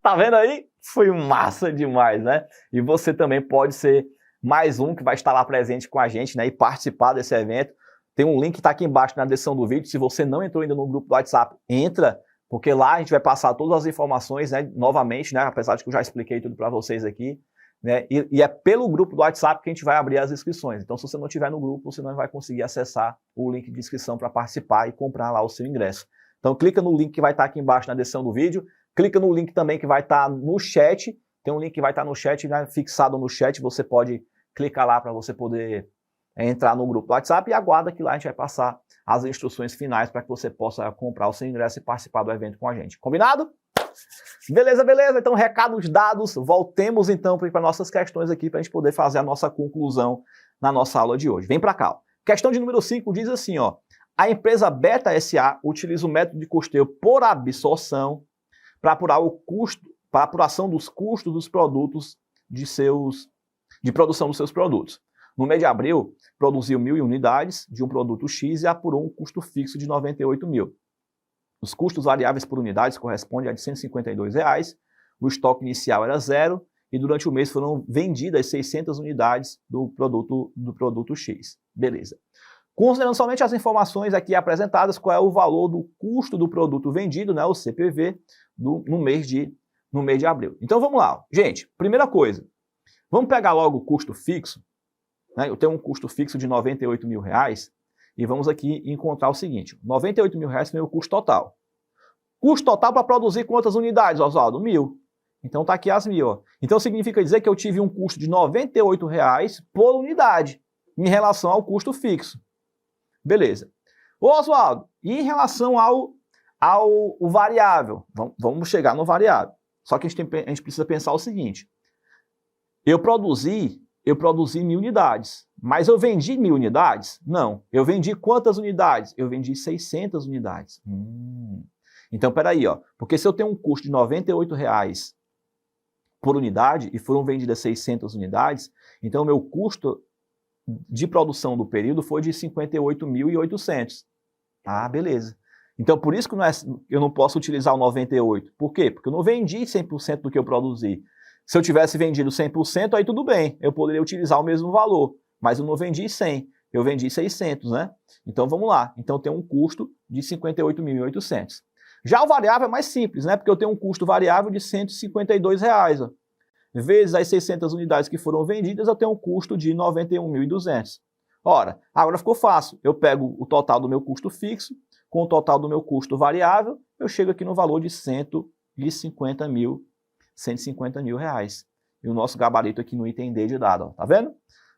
Speaker 2: Tá vendo aí? Foi massa demais, né? E você também pode ser mais um que vai estar lá presente com a gente, né? E participar desse evento. Tem um link que está aqui embaixo na descrição do vídeo. Se você não entrou ainda no grupo do WhatsApp, entra, porque lá a gente vai passar todas as informações, né, novamente, né, apesar de que eu já expliquei tudo para vocês aqui, né, e é pelo grupo do WhatsApp que a gente vai abrir as inscrições. Então, se você não estiver no grupo, você não vai conseguir acessar o link de inscrição para participar e comprar lá o seu ingresso. Então, clica no link que vai estar aqui embaixo na descrição do vídeo, clica no link também que vai estar no chat, tem um link que vai estar no chat, né, fixado no chat, você pode clicar lá para você poder entrar no grupo do WhatsApp e aguarda que lá a gente vai passar as instruções finais para que você possa comprar o seu ingresso e participar do evento com a gente. Combinado? Beleza, beleza. Então, recados dados, voltemos então para nossas questões aqui para a gente poder fazer a nossa conclusão na nossa aula de hoje. Vem para cá. Ó. Questão de número 5 diz assim, ó. A empresa Beta SA utiliza o método de custeio por absorção para apurar o custo, para a apuração dos custos dos produtos de produção dos seus produtos. No mês de abril, produziu 1.000 unidades de um produto X e apurou um custo fixo de 98 mil. Os custos variáveis por unidades correspondem a de R$ 152, o estoque inicial era 0 e durante o mês foram vendidas 600 unidades do produto X. Beleza. Considerando somente as informações aqui apresentadas, qual é o valor do custo do produto vendido, né, o CPV, no mês de abril. Então vamos lá. Gente, primeira coisa, vamos pegar logo o custo fixo. Eu tenho um custo fixo de R$ 98 mil e vamos aqui encontrar o seguinte, R$ 98 mil foi o custo total. Custo total para produzir quantas unidades, Oswaldo? 1.000. Então está aqui as 1.000. Ó. Então significa dizer que eu tive um custo de R$ 98 por unidade em relação ao custo fixo. Beleza. Ô Oswaldo, e em relação ao variável? Vamos chegar no variável. Só que a gente precisa pensar o seguinte, eu produzi 1.000 unidades, mas eu vendi 1.000 unidades? Não. Eu vendi quantas unidades? Eu vendi 600 unidades. Então, peraí, ó, porque se eu tenho um custo de R$ 98 por unidade e foram vendidas 600 unidades, então o meu custo de produção do período foi de 58.800. Ah, beleza. Então, por isso que eu não posso utilizar o 98. Por quê? Porque eu não vendi 100% do que eu produzi. Se eu tivesse vendido 100%, aí tudo bem, eu poderia utilizar o mesmo valor, mas eu não vendi 100, eu vendi 600, né? Então vamos lá, então tem um custo de 58.800. Já o variável é mais simples, né? Porque eu tenho um custo variável de R$ 152, ó. Vezes as 600 unidades que foram vendidas, eu tenho um custo de 91.200. Ora, agora ficou fácil, eu pego o total do meu custo fixo, com o total do meu custo variável, eu chego aqui no valor de 150 mil reais. E o nosso gabarito aqui no item D de dado, ó, tá vendo?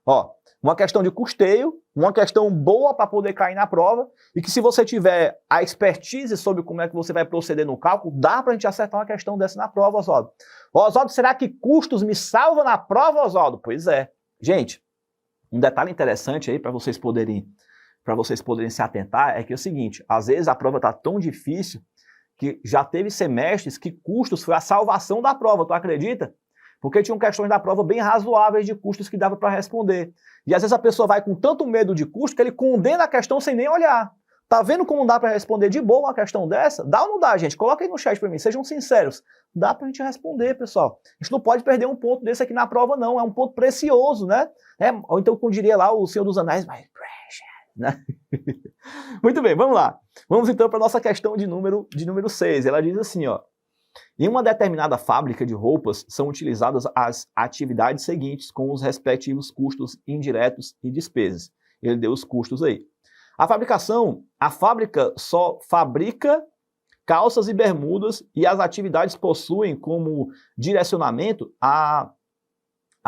Speaker 2: Ó, uma questão de custeio, uma questão boa para poder cair na prova, e que se você tiver a expertise sobre como é que você vai proceder no cálculo, dá para a gente acertar uma questão dessa na prova, Oswaldo. Oswaldo, será que custos me salvam na prova, Oswaldo? Pois é. Gente, um detalhe interessante aí para vocês poderem se atentar é que é o seguinte, às vezes a prova está tão difícil que já teve semestres que custos foi a salvação da prova, tu acredita? Porque tinham questões da prova bem razoáveis de custos que dava para responder. E às vezes a pessoa vai com tanto medo de custo que ele condena a questão sem nem olhar. Tá vendo como dá para responder de boa uma questão dessa? Dá ou não dá, gente? Coloca aí no chat para mim, sejam sinceros. Dá para a gente responder, pessoal. A gente não pode perder um ponto desse aqui na prova, não. É um ponto precioso, né? Ou então, como diria lá o Senhor dos Anéis, mais precious, né? Muito bem, vamos lá. Vamos então para a nossa questão de número 6. Ela diz assim, ó. Em uma determinada fábrica de roupas são utilizadas as atividades seguintes com os respectivos custos indiretos e despesas. Ele deu os custos aí. A fábrica só fabrica calças e bermudas e as atividades possuem como direcionamento a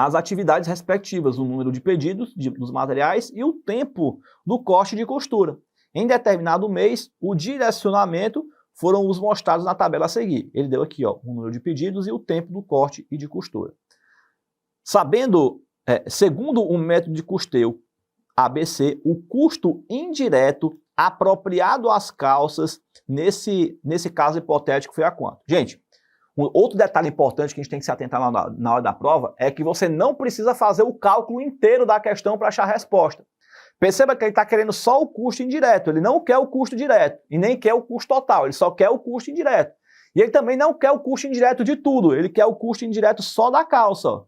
Speaker 2: as atividades respectivas, o número de pedidos dos materiais e o tempo do corte de costura. Em determinado mês, o direcionamento foram os mostrados na tabela a seguir. Ele deu aqui, ó, o número de pedidos e o tempo do corte e de costura. Segundo o método de custeio ABC, o custo indireto apropriado às calças, nesse caso hipotético, foi a quanto? Gente, outro detalhe importante que a gente tem que se atentar na hora da prova é que você não precisa fazer o cálculo inteiro da questão para achar a resposta. Perceba que ele está querendo só o custo indireto, ele não quer o custo direto e nem quer o custo total, ele só quer o custo indireto. E ele também não quer o custo indireto de tudo, ele quer o custo indireto só da calça.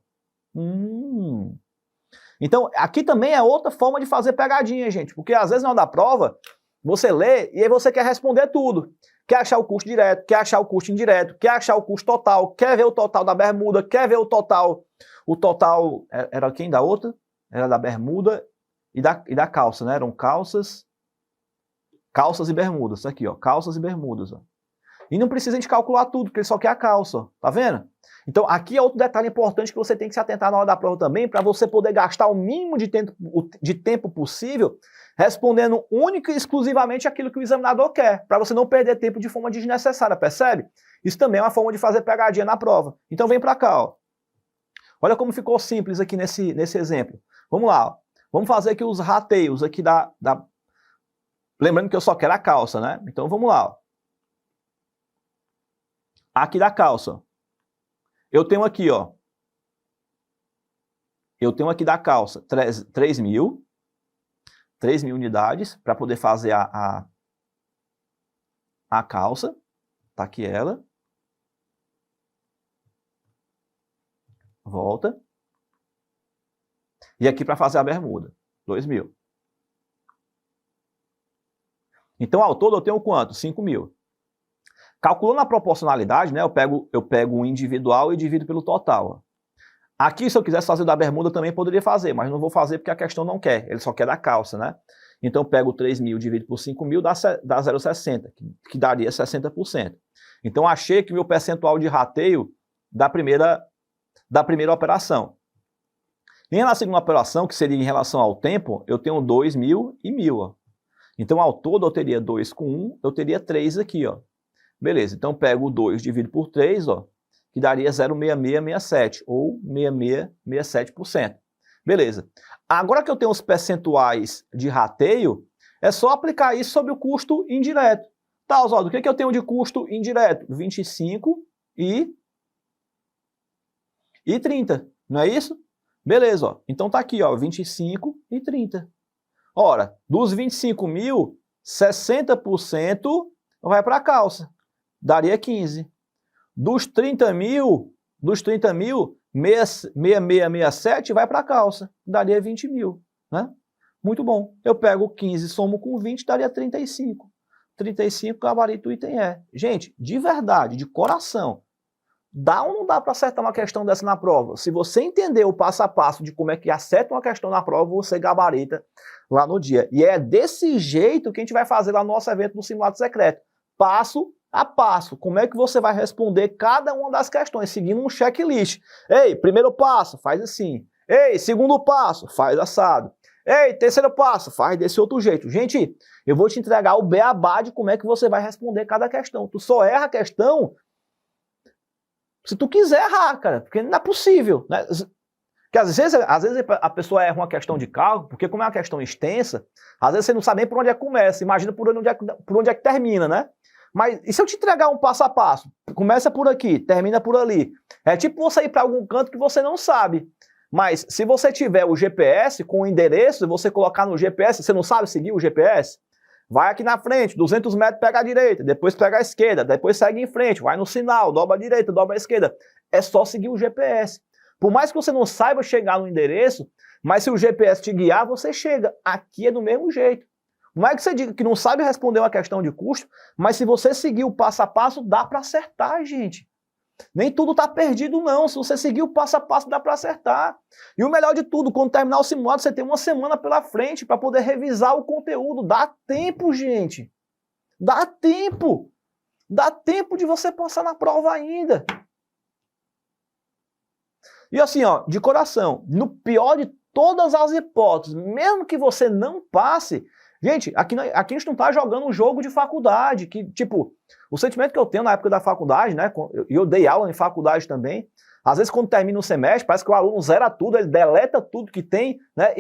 Speaker 2: Então, aqui também é outra forma de fazer pegadinha, gente, porque às vezes na hora da prova, você lê e aí você quer responder tudo. Quer achar o custo direto, quer achar o custo indireto, quer achar o custo total, quer ver o total da bermuda, quer ver o total era quem da outra? Era da bermuda e da calça, né? Eram calças e bermudas, aqui, ó, calças e bermudas, ó. E não precisa de calcular tudo, porque ele só quer a calça, ó. Tá vendo? Então, aqui é outro detalhe importante que você tem que se atentar na hora da prova também, para você poder gastar o mínimo de tempo possível respondendo única e exclusivamente aquilo que o examinador quer, para você não perder tempo de forma desnecessária, percebe? Isso também é uma forma de fazer pegadinha na prova. Então, vem para cá, ó. Olha como ficou simples aqui nesse exemplo. Vamos lá, ó. Vamos fazer aqui os rateios aqui Lembrando que eu só quero a calça, né? Então, vamos lá, ó. Aqui da calça. Eu tenho aqui, ó. Eu tenho aqui da calça 3.000 unidades para poder fazer a calça. Tá aqui ela. Volta. E aqui para fazer a bermuda, 2.000. Então, ao todo, eu tenho quanto? 5.000. Calculando a proporcionalidade, né, eu pego o individual e divido pelo total. Ó. Aqui, se eu quisesse fazer da bermuda, também poderia fazer, mas não vou fazer porque a questão não quer. Ele só quer da calça, né? Então, eu pego 3.000 e divido por 5.000, dá 0,60, que daria 60%. Então, achei que o meu percentual de rateio da primeira operação. Em relação à segunda operação, que seria em relação ao tempo, eu tenho 2.000 e 1.000. Ó. Então, ao todo, eu teria 2 com 1, eu teria 3 aqui, ó. Beleza, então pego o 2 divido por 3, ó, que daria 0,6667, ou 6667%. Beleza. Agora que eu tenho os percentuais de rateio, é só aplicar isso sobre o custo indireto. Tá, Oswaldo, o que eu tenho de custo indireto? 25 e 30, não é isso? Beleza, ó. Então tá aqui, ó, 25 e 30. Ora, dos 25.000, 60% vai para a calça. Daria 15. Dos 30.000, 6667 vai para a calça. Daria 20.000, né? Muito bom. Eu pego 15, somo com 20, daria 35. 35, gabarito do item E. Gente, de verdade, de coração, dá ou não dá para acertar uma questão dessa na prova? Se você entender o passo a passo de como é que acerta uma questão na prova, você gabarita lá no dia. E é desse jeito que a gente vai fazer lá no nosso evento do Simulado Secreto. Passo a passo. Como é que você vai responder cada uma das questões, seguindo um checklist. Ei, primeiro passo, faz assim. Ei, segundo passo, faz assado. Ei, terceiro passo, faz desse outro jeito. Gente, eu vou te entregar o beabá de como é que você vai responder cada questão. Tu só erra a questão se tu quiser errar, cara, porque não é possível, né? Porque às vezes a pessoa erra uma questão de cálculo, porque como é uma questão extensa, às vezes você não sabe nem por onde é que começa, imagina por onde é que termina, né? Mas e se eu te entregar um passo a passo? Começa por aqui, termina por ali. É tipo você ir para algum canto que você não sabe. Mas se você tiver o GPS com o endereço, e você colocar no GPS, você não sabe seguir o GPS? Vai aqui na frente, 200 metros, pega a direita, depois pega a esquerda, depois segue em frente, vai no sinal, dobra a direita, dobra a esquerda. É só seguir o GPS. Por mais que você não saiba chegar no endereço, mas se o GPS te guiar, você chega. Aqui é do mesmo jeito. Não é que você diga que não sabe responder uma questão de custo, mas se você seguir o passo a passo, dá para acertar, gente. Nem tudo está perdido, não. Se você seguir o passo a passo, dá para acertar. E o melhor de tudo, quando terminar o simulado, você tem uma semana pela frente para poder revisar o conteúdo. Dá tempo, gente. Dá tempo. Dá tempo de você passar na prova ainda. E assim, ó, de coração, no pior de todas as hipóteses, mesmo que você não passe, gente, aqui a gente não tá jogando um jogo de faculdade, que, tipo, o sentimento que eu tenho na época da faculdade, né, e eu dei aula em faculdade também, às vezes quando termina o semestre, parece que o aluno zera tudo, ele deleta tudo que tem, né,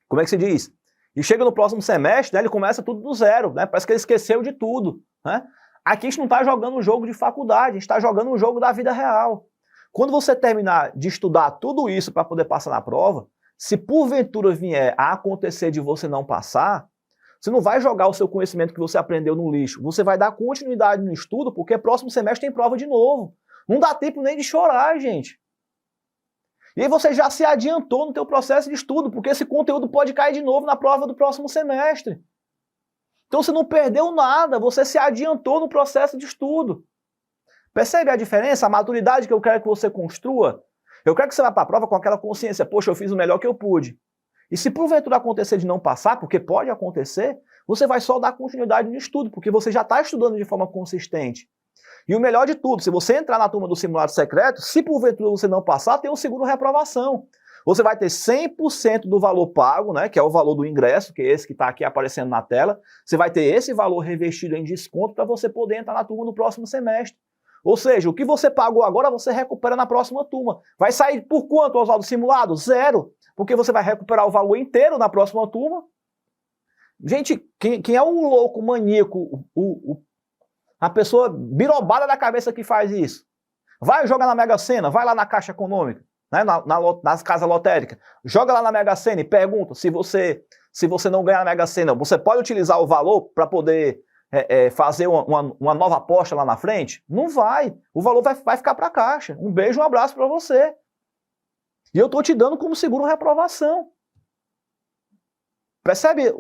Speaker 2: como é que se diz? E chega no próximo semestre, né, ele começa tudo do zero, né, parece que ele esqueceu de tudo, né. Aqui a gente não tá jogando um jogo de faculdade, a gente tá jogando um jogo da vida real. Quando você terminar de estudar tudo isso para poder passar na prova, se porventura vier a acontecer de você não passar, você não vai jogar o seu conhecimento que você aprendeu no lixo. Você vai dar continuidade no estudo, porque próximo semestre tem prova de novo. Não dá tempo nem de chorar, gente. E aí você já se adiantou no teu processo de estudo, porque esse conteúdo pode cair de novo na prova do próximo semestre. Então você não perdeu nada, você se adiantou no processo de estudo. Percebe a diferença, a maturidade que eu quero que você construa? Eu quero que você vá para a prova com aquela consciência, poxa, eu fiz o melhor que eu pude. E se porventura acontecer de não passar, porque pode acontecer, você vai só dar continuidade no estudo, porque você já está estudando de forma consistente. E o melhor de tudo, se você entrar na turma do simulado secreto, se porventura você não passar, tem um seguro reprovação. Você vai ter 100% do valor pago, né, que é o valor do ingresso, que é esse que está aqui aparecendo na tela. Você vai ter esse valor revestido em desconto para você poder entrar na turma no próximo semestre. Ou seja, o que você pagou agora, você recupera na próxima turma. Vai sair por quanto, Oswaldo, simulado? Zero. Porque você vai recuperar o valor inteiro na próxima turma. Gente, quem é o louco, o maníaco, a pessoa birobada da cabeça que faz isso? Vai jogar na Mega Sena, vai lá na Caixa Econômica, né, nas casas lotéricas, joga lá na Mega Sena e pergunta se você não ganhar na Mega Sena, você pode utilizar o valor para poder fazer uma nova aposta lá na frente? Não vai. O valor vai ficar para a Caixa. Um beijo, um abraço para você. E eu estou te dando como seguro reprovação. Percebe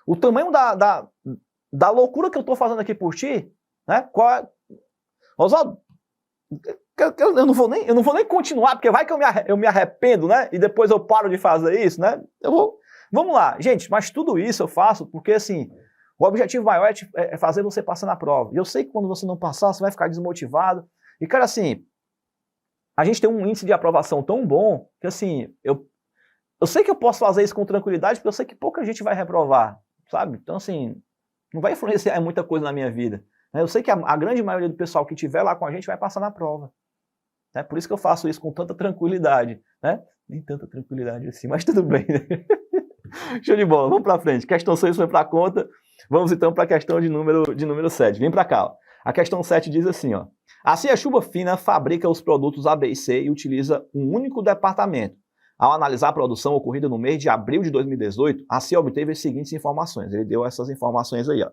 Speaker 2: o tamanho da loucura que eu estou fazendo aqui por ti? Né? Oswaldo, eu não vou nem continuar, porque vai que eu me arrependo, né? E depois eu paro de fazer isso, né? Vamos lá, gente, mas tudo isso eu faço porque, assim, o objetivo maior é fazer você passar na prova. E eu sei que quando você não passar, você vai ficar desmotivado. E, cara, assim, a gente tem um índice de aprovação tão bom que, assim, eu sei que eu posso fazer isso com tranquilidade, porque eu sei que pouca gente vai reprovar, sabe? Então, assim, não vai influenciar muita coisa na minha vida. Eu sei que a grande maioria do pessoal que estiver lá com a gente vai passar na prova. Por isso que eu faço isso com tanta tranquilidade, né? Nem tanta tranquilidade assim, mas tudo bem, né? Show de bola, vamos para frente. Questão 6 foi para a conta. Vamos então para a questão de número 7. Vem para cá, ó. A questão 7 diz assim, ó. A CIA Chuva Fina fabrica os produtos A, B e C e utiliza um único departamento. Ao analisar a produção ocorrida no mês de abril de 2018, a CIA obteve as seguintes informações. Ele deu essas informações aí, ó.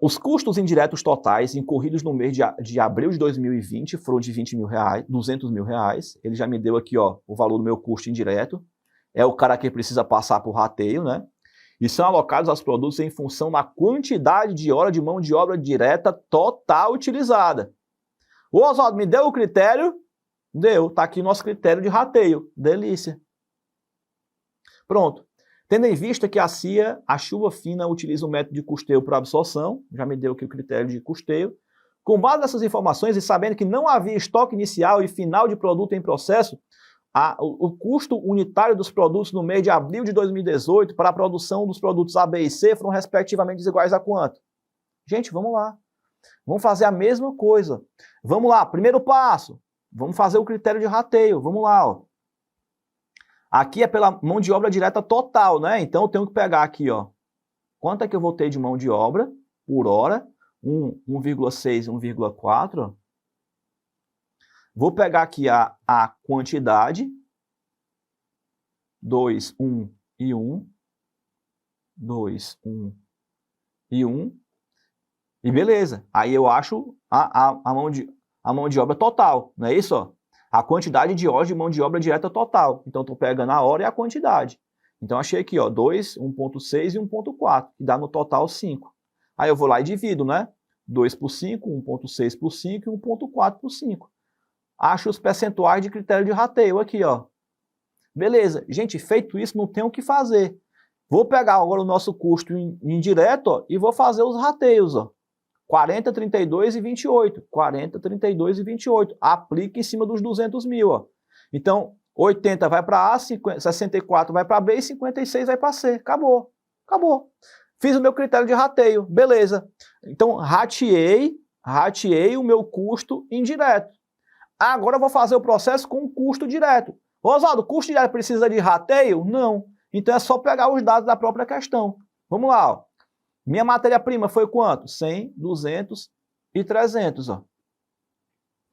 Speaker 2: Os custos indiretos totais incorridos no mês de abril de 2020 foram de R$200 mil. Ele já me deu aqui, ó, o valor do meu custo indireto. É o cara que precisa passar por rateio, né? E são alocados aos produtos em função da quantidade de hora de mão de obra direta total utilizada. O Oswaldo me deu o critério? Deu. Tá aqui nosso critério de rateio. Delícia. Pronto. Tendo em vista que a CIA, a Chuva Fina, utiliza o método de custeio por absorção, já me deu aqui o critério de custeio. Com base nessas informações e sabendo que não havia estoque inicial e final de produto em processo, o custo unitário dos produtos no mês de abril de 2018 para a produção dos produtos A, B e C foram respectivamente desiguais a quanto? Gente, vamos lá. Vamos fazer a mesma coisa. Vamos lá, primeiro passo. Vamos fazer o critério de rateio. Vamos lá, ó. Aqui é pela mão de obra direta total, né? Então eu tenho que pegar aqui, ó. Quanto é que eu vou ter de mão de obra por hora? 1,6, 1,4. Vou pegar aqui a quantidade. 2, 1 e 1. 2, 1 e 1. E beleza. Aí eu acho a mão de obra total, não é isso? Ó? A quantidade de horas de mão de obra direta total. Então, estou pegando a hora e a quantidade. Então, achei aqui, ó, 2, 1,6 e 1,4, que dá no total 5. Aí eu vou lá e divido, né? 2 por 5, 1,6 por 5 e 1,4 por 5. Acho os percentuais de critério de rateio aqui, ó. Beleza. Gente, feito isso, não tem o que fazer. Vou pegar agora o nosso custo indireto, ó, e vou fazer os rateios, ó. 40, 32 e 28. 40, 32 e 28. Aplica em cima dos 200 mil. Ó. Então, 80 vai para A, 64 vai para B e 56 vai para C. Acabou. Acabou. Fiz o meu critério de rateio. Beleza. Então, rateei o meu custo indireto. Agora eu vou fazer o processo com custo direto. Oswaldo, custo direto precisa de rateio? Não. Então é só pegar os dados da própria questão. Vamos lá. Ó. Minha matéria-prima foi quanto? 100, 200 e 300. Ó.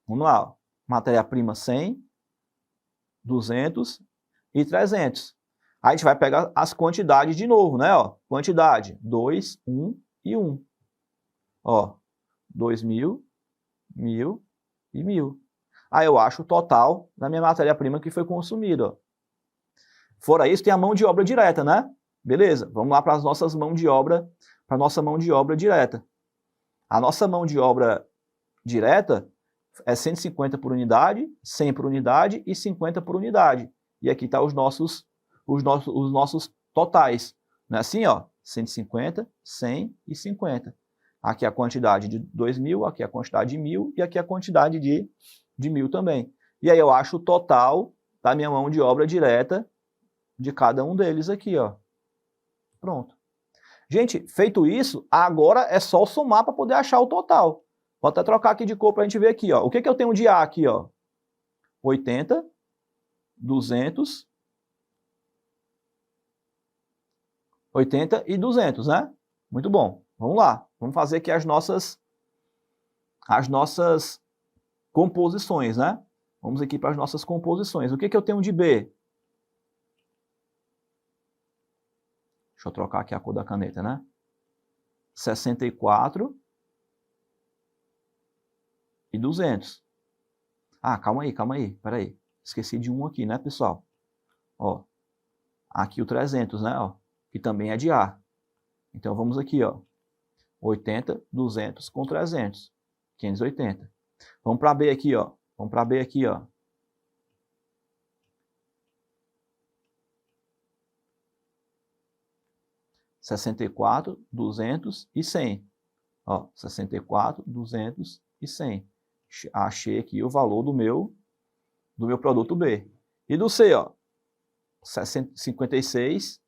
Speaker 2: Vamos lá. Ó. Matéria-prima 100, 200 e 300. Aí a gente vai pegar as quantidades de novo, né? Ó. Quantidade 2, 1 e 1. Ó. 2.000, 1.000 e 1.000. Aí eu acho o total da minha matéria-prima que foi consumida. Ó. Fora isso, tem a mão de obra direta, né? Beleza, vamos lá para as nossas mãos de obra, para a nossa mão de obra direta. A nossa mão de obra direta é 150 por unidade, 100 por unidade e 50 por unidade. E aqui tá os nossos totais. Não é assim, ó? 150, 100 e 50. Aqui a quantidade de 2.000, aqui a quantidade de 1.000 e aqui a quantidade de 1.000 também. E aí eu acho o total da minha mão de obra direta de cada um deles aqui, ó. Pronto. Gente, feito isso, agora é só somar para poder achar o total. Vou até trocar aqui de cor para a gente ver aqui, ó. O que eu tenho de A aqui, ó? 80, 200, 80 e 200, né? Muito bom. Vamos lá. Vamos fazer aqui as nossas composições, né? Vamos aqui para as nossas composições. O que eu tenho de B? Deixa eu trocar aqui a cor da caneta, né? 64 e 200. Ah, calma aí, peraí. Esqueci de um aqui, né, pessoal? Ó, aqui o 300, né, ó, que também é de A. Então vamos aqui, ó, 80, 200 com 300, 580. Vamos para B aqui, ó. Vamos para B aqui, ó. 64, 200 e 100. Ó, 64, 200 e 100. Achei aqui o valor do meu produto B. E do C, ó, 56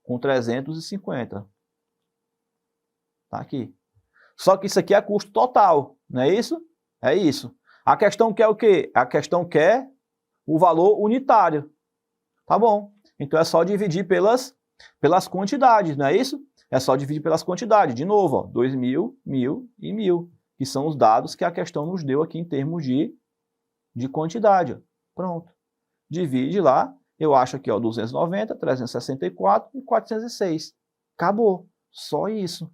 Speaker 2: com 350. Tá aqui. Só que isso aqui é custo total, não é isso? É isso. A questão quer o quê? A questão quer o valor unitário. Tá bom. Então é só dividir pelas quantidades, não é isso? É só dividir pelas quantidades. De novo, ó, 2.000, 1.000 e 1.000, que são os dados que a questão nos deu aqui em termos de quantidade. Ó. Pronto. Divide lá, eu acho aqui, ó, 290, 364 e 406. Acabou. Só isso.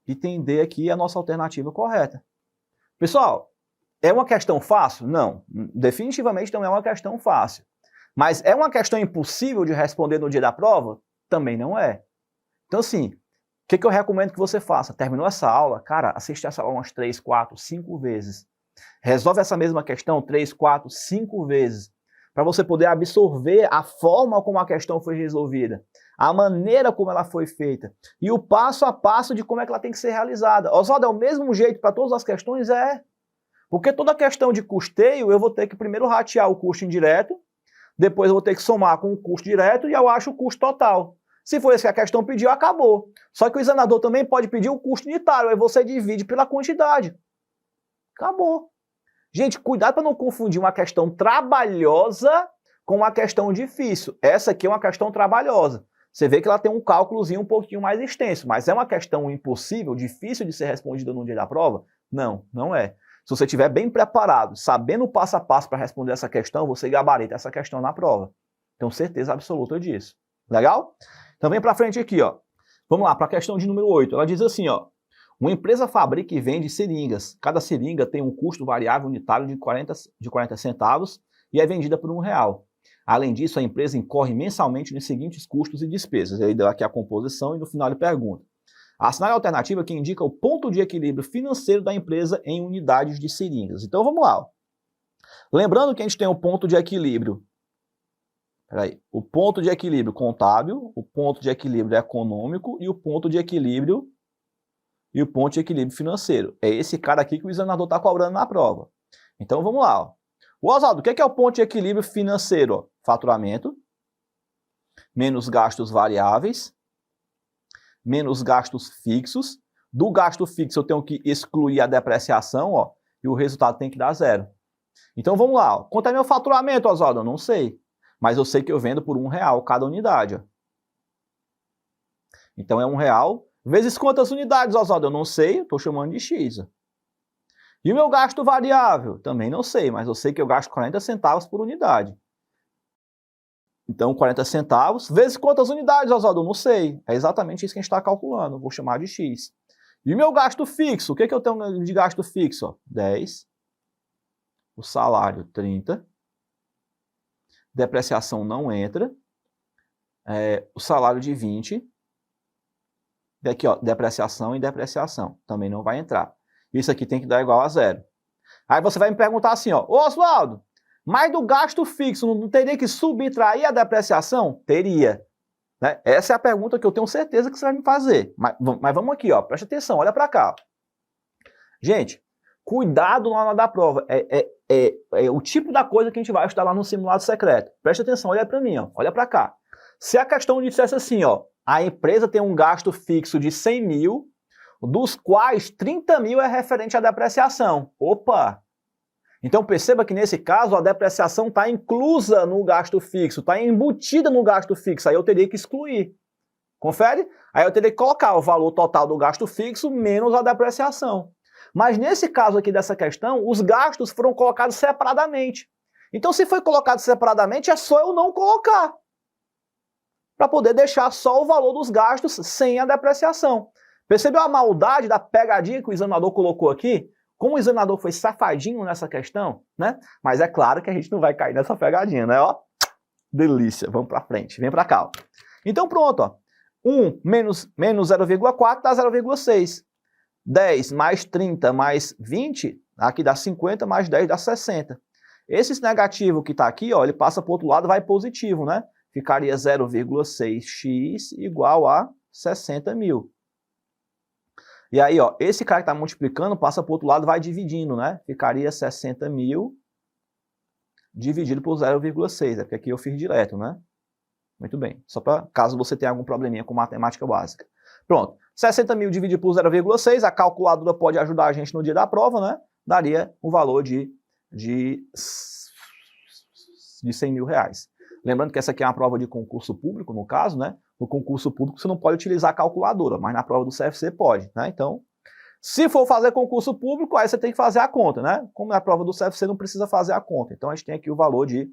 Speaker 2: E tem D aqui a nossa alternativa correta. Pessoal, é uma questão fácil? Não. Definitivamente não é uma questão fácil. Mas é uma questão impossível de responder no dia da prova? Também não é. Então, assim, o que eu recomendo que você faça? Terminou essa aula? Cara, assiste essa aula umas 3, 4, 5 vezes. Resolve essa mesma questão 3, 4, 5 vezes. Para você poder absorver a forma como a questão foi resolvida. A maneira como ela foi feita. E o passo a passo de como é que ela tem que ser realizada. Oswaldo, é o mesmo jeito para todas as questões? É. Porque toda questão de custeio, eu vou ter que primeiro ratear o custo indireto. Depois eu vou ter que somar com o custo direto e eu acho o custo total. Se for esse que a questão pediu, acabou. Só que o examinador também pode pedir o custo unitário, aí você divide pela quantidade. Acabou. Gente, cuidado para não confundir uma questão trabalhosa com uma questão difícil. Essa aqui é uma questão trabalhosa. Você vê que ela tem um cálculozinho um pouquinho mais extenso, mas é uma questão impossível, difícil de ser respondida no dia da prova? Não, não é. Se você estiver bem preparado, sabendo o passo a passo para responder essa questão, você gabarita essa questão na prova. Tenho certeza absoluta disso. Legal? Então vem para frente aqui, ó. Vamos lá, para a questão de número 8. Ela diz assim, ó. Uma empresa fabrica e vende seringas. Cada seringa tem um custo variável unitário de 40 centavos e é vendida por R$1. Além disso, a empresa incorre mensalmente nos seguintes custos e despesas. Ele deu aqui a composição e no final ele pergunta. Assinale a alternativa que indica o ponto de equilíbrio financeiro da empresa em unidades de seringas. Então vamos lá. Ó. Lembrando que a gente tem o ponto de equilíbrio. O ponto de equilíbrio contábil, o ponto de equilíbrio econômico e o ponto de equilíbrio e o ponto de equilíbrio financeiro. É esse cara aqui que o examinador está cobrando na prova. Então vamos lá. Ó. Oswaldo, o que é o ponto de equilíbrio financeiro? Ó, faturamento, menos gastos variáveis, menos gastos fixos. Do gasto fixo eu tenho que excluir a depreciação, ó, e o resultado tem que dar 0. Então vamos lá. Ó. Quanto é meu faturamento, Oswaldo? Eu não sei. Mas eu sei que eu vendo por R$1 cada unidade. Ó. Então é R$1 vezes quantas unidades, Oswaldo? Eu não sei, estou chamando de X. Ó. E o meu gasto variável? Também não sei, mas eu sei que eu gasto 40 centavos por unidade. Então 40 centavos vezes quantas unidades, Oswaldo? Eu não sei. É exatamente isso que a gente está calculando. Vou chamar de X. E o meu gasto fixo? O que eu tenho de gasto fixo? Ó? 10. O salário, 30. Depreciação não entra. O salário de 20. E aqui, ó, depreciação e depreciação. Também não vai entrar. Isso aqui tem que dar igual a 0. Aí você vai me perguntar assim, ó, ô Oswaldo, mas do gasto fixo não teria que subtrair a depreciação? Teria. Né? Essa é a pergunta que eu tenho certeza que você vai me fazer. Mas vamos aqui, ó, presta atenção, olha para cá. Ó. Gente, cuidado na hora da prova. É o tipo da coisa que a gente vai estudar lá no simulado secreto. Presta atenção, olha para mim, ó, olha para cá. Se a questão dissesse assim, ó, a empresa tem um gasto fixo de 100 mil, dos quais 30 mil é referente à depreciação. Opa! Então perceba que nesse caso a depreciação está inclusa no gasto fixo, está embutida no gasto fixo, aí eu teria que excluir. Confere? Aí eu teria que colocar o valor total do gasto fixo menos a depreciação. Mas nesse caso aqui dessa questão, os gastos foram colocados separadamente. Então se foi colocado separadamente, é só eu não colocar. Para poder deixar só o valor dos gastos sem a depreciação. Percebeu a maldade da pegadinha que o examinador colocou aqui? Como o examinador foi safadinho nessa questão, né? Mas é claro que a gente não vai cair nessa pegadinha, né? Ó, delícia, vamos para frente, vem para cá. Ó. Então pronto, ó. 1 menos 0,4 dá 0,6. 10 mais 30 mais 20, aqui dá 50, mais 10 dá 60. Esse negativo que está aqui, ó, ele passa para o outro lado e vai positivo, né? Ficaria 0,6x igual a 60 mil. E aí, ó, esse cara que está multiplicando passa para o outro lado e vai dividindo, né? Ficaria 60 mil dividido por 0,6. É porque aqui eu fiz direto, né? Muito bem. Só para caso você tenha algum probleminha com matemática básica. Pronto. 60 mil dividido por 0,6. A calculadora pode ajudar a gente no dia da prova, né? Daria o valor de 100 mil reais. Lembrando que essa aqui é uma prova de concurso público, no caso, né? No concurso público você não pode utilizar a calculadora, mas na prova do CFC pode, né? Então, se for fazer concurso público, aí você tem que fazer a conta, né? Como na prova do CFC não precisa fazer a conta. Então, a gente tem aqui o valor de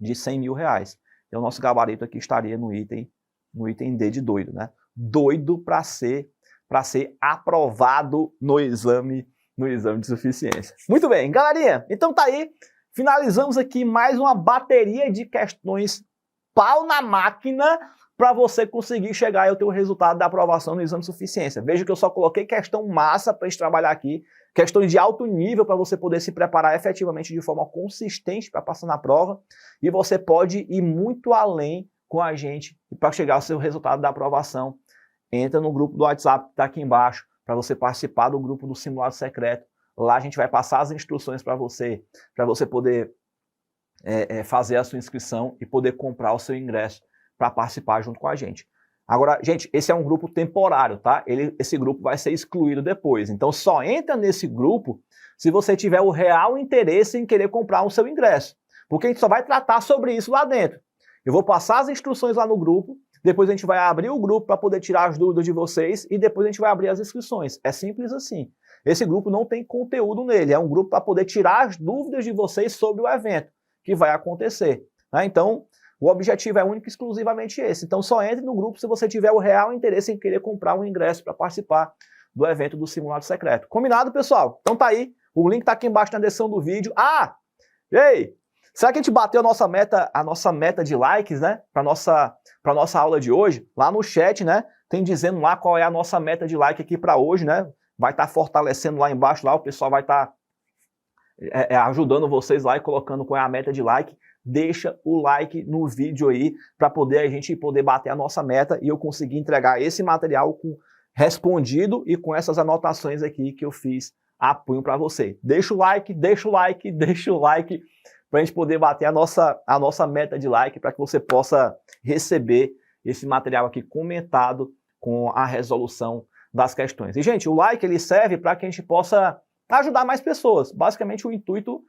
Speaker 2: 100 mil reais. Então, o nosso gabarito aqui estaria no item D de doido, né? Doido para ser aprovado no exame de suficiência. Muito bem, galerinha. Então tá aí. Finalizamos aqui mais uma bateria de questões pau na máquina para você conseguir chegar ao teu resultado da aprovação no exame de suficiência. Veja que eu só coloquei questão massa para a gente trabalhar aqui, questões de alto nível para você poder se preparar efetivamente de forma consistente para passar na prova, e você pode ir muito além com a gente para chegar ao seu resultado da aprovação. Entra no grupo do WhatsApp que está aqui embaixo para você participar do grupo do Simulado Secreto. Lá a gente vai passar as instruções para você poder fazer a sua inscrição e poder comprar o seu ingresso para participar junto com a gente. Agora, gente, esse é um grupo temporário, tá? Esse grupo vai ser excluído depois. Então só entra nesse grupo se você tiver o real interesse em querer comprar o seu ingresso. Porque a gente só vai tratar sobre isso lá dentro. Eu vou passar as instruções lá no grupo, depois a gente vai abrir o grupo para poder tirar as dúvidas de vocês e depois a gente vai abrir as inscrições. É simples assim. Esse grupo não tem conteúdo nele, é um grupo para poder tirar as dúvidas de vocês sobre o evento que vai acontecer. Né? Então, o objetivo é único e exclusivamente esse. Então, só entre no grupo se você tiver o real interesse em querer comprar um ingresso para participar do evento do Simulado Secreto. Combinado, pessoal? Então tá aí, o link tá aqui embaixo na descrição do vídeo. Ah! Ei! Será que a gente bateu a nossa meta de likes, né? Para nossa aula de hoje? Lá no chat, né? Tem dizendo lá qual é a nossa meta de like aqui para hoje, né? Vai estar fortalecendo lá embaixo, lá o pessoal vai estar ajudando vocês lá e colocando qual é a meta de like. Deixa o like no vídeo aí para a gente poder bater a nossa meta e eu conseguir entregar esse material com respondido e com essas anotações aqui que eu fiz a punho para você. Deixa o like, deixa o like, deixa o like para a gente poder bater a nossa meta de like, para que você possa receber esse material aqui comentado com a resolução das questões. E, gente, o like ele serve para que a gente possa ajudar mais pessoas. Basicamente, o intuito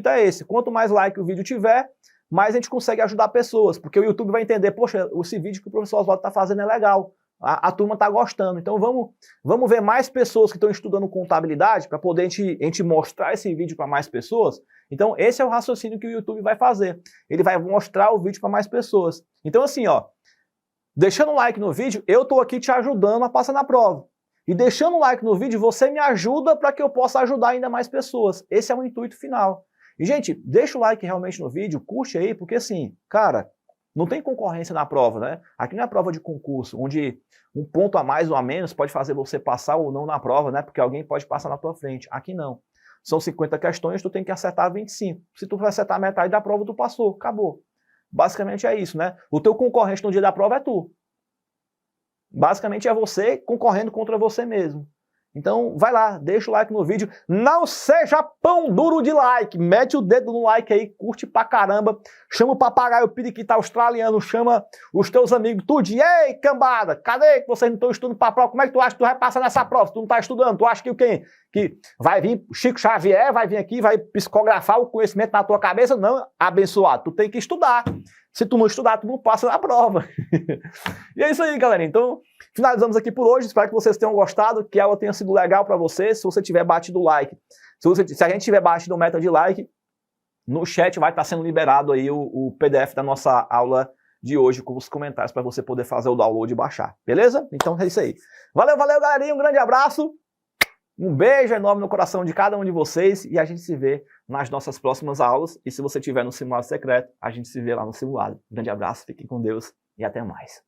Speaker 2: é esse. Quanto mais like o vídeo tiver, mais a gente consegue ajudar pessoas, porque o YouTube vai entender, poxa, esse vídeo que o professor Oswaldo está fazendo é legal. A turma está gostando, então vamos ver mais pessoas que estão estudando contabilidade para poder a gente mostrar esse vídeo para mais pessoas. Então esse é o raciocínio que o YouTube vai fazer, ele vai mostrar o vídeo para mais pessoas. Então assim, ó, deixando um like no vídeo, eu estou aqui te ajudando a passar na prova. E deixando um like no vídeo, você me ajuda para que eu possa ajudar ainda mais pessoas. Esse é o intuito final. E gente, deixa o like realmente no vídeo, curte aí, porque assim, cara, não tem concorrência na prova, né? Aqui não é prova de concurso, onde um ponto a mais ou a menos pode fazer você passar ou não na prova, né? Porque alguém pode passar na tua frente. Aqui não. São 50 questões, tu tem que acertar 25. Se tu vai acertar metade da prova, tu passou. Acabou. Basicamente é isso, né? O teu concorrente no dia da prova é tu. Basicamente é você concorrendo contra você mesmo. Então vai lá, deixa o like no vídeo, não seja pão duro de like, mete o dedo no like aí, curte pra caramba, chama o papagaio periquito australiano, chama os teus amigos, tudo, ei cambada, cadê que vocês não estão estudando pra prova, como é que tu acha que tu vai passar nessa prova, se tu não tá estudando, tu acha que quem? Que vai vir Chico Xavier, vai vir aqui, vai psicografar o conhecimento na tua cabeça? Não, abençoado, tu tem que estudar. Se tu não estudar, tu não passa na prova. E é isso aí, galera. Então, finalizamos aqui por hoje. Espero que vocês tenham gostado, que a aula tenha sido legal para vocês. Se você tiver batido o like, se a gente tiver batido o meta de like, no chat vai estar sendo liberado aí o PDF da nossa aula de hoje com os comentários para você poder fazer o download e baixar. Beleza? Então é isso aí. Valeu, valeu, galerinha. Um grande abraço. Um beijo enorme no coração de cada um de vocês e a gente se vê nas nossas próximas aulas. E se você estiver no simulado secreto, a gente se vê lá no simulado. Um grande abraço, fiquem com Deus e até mais.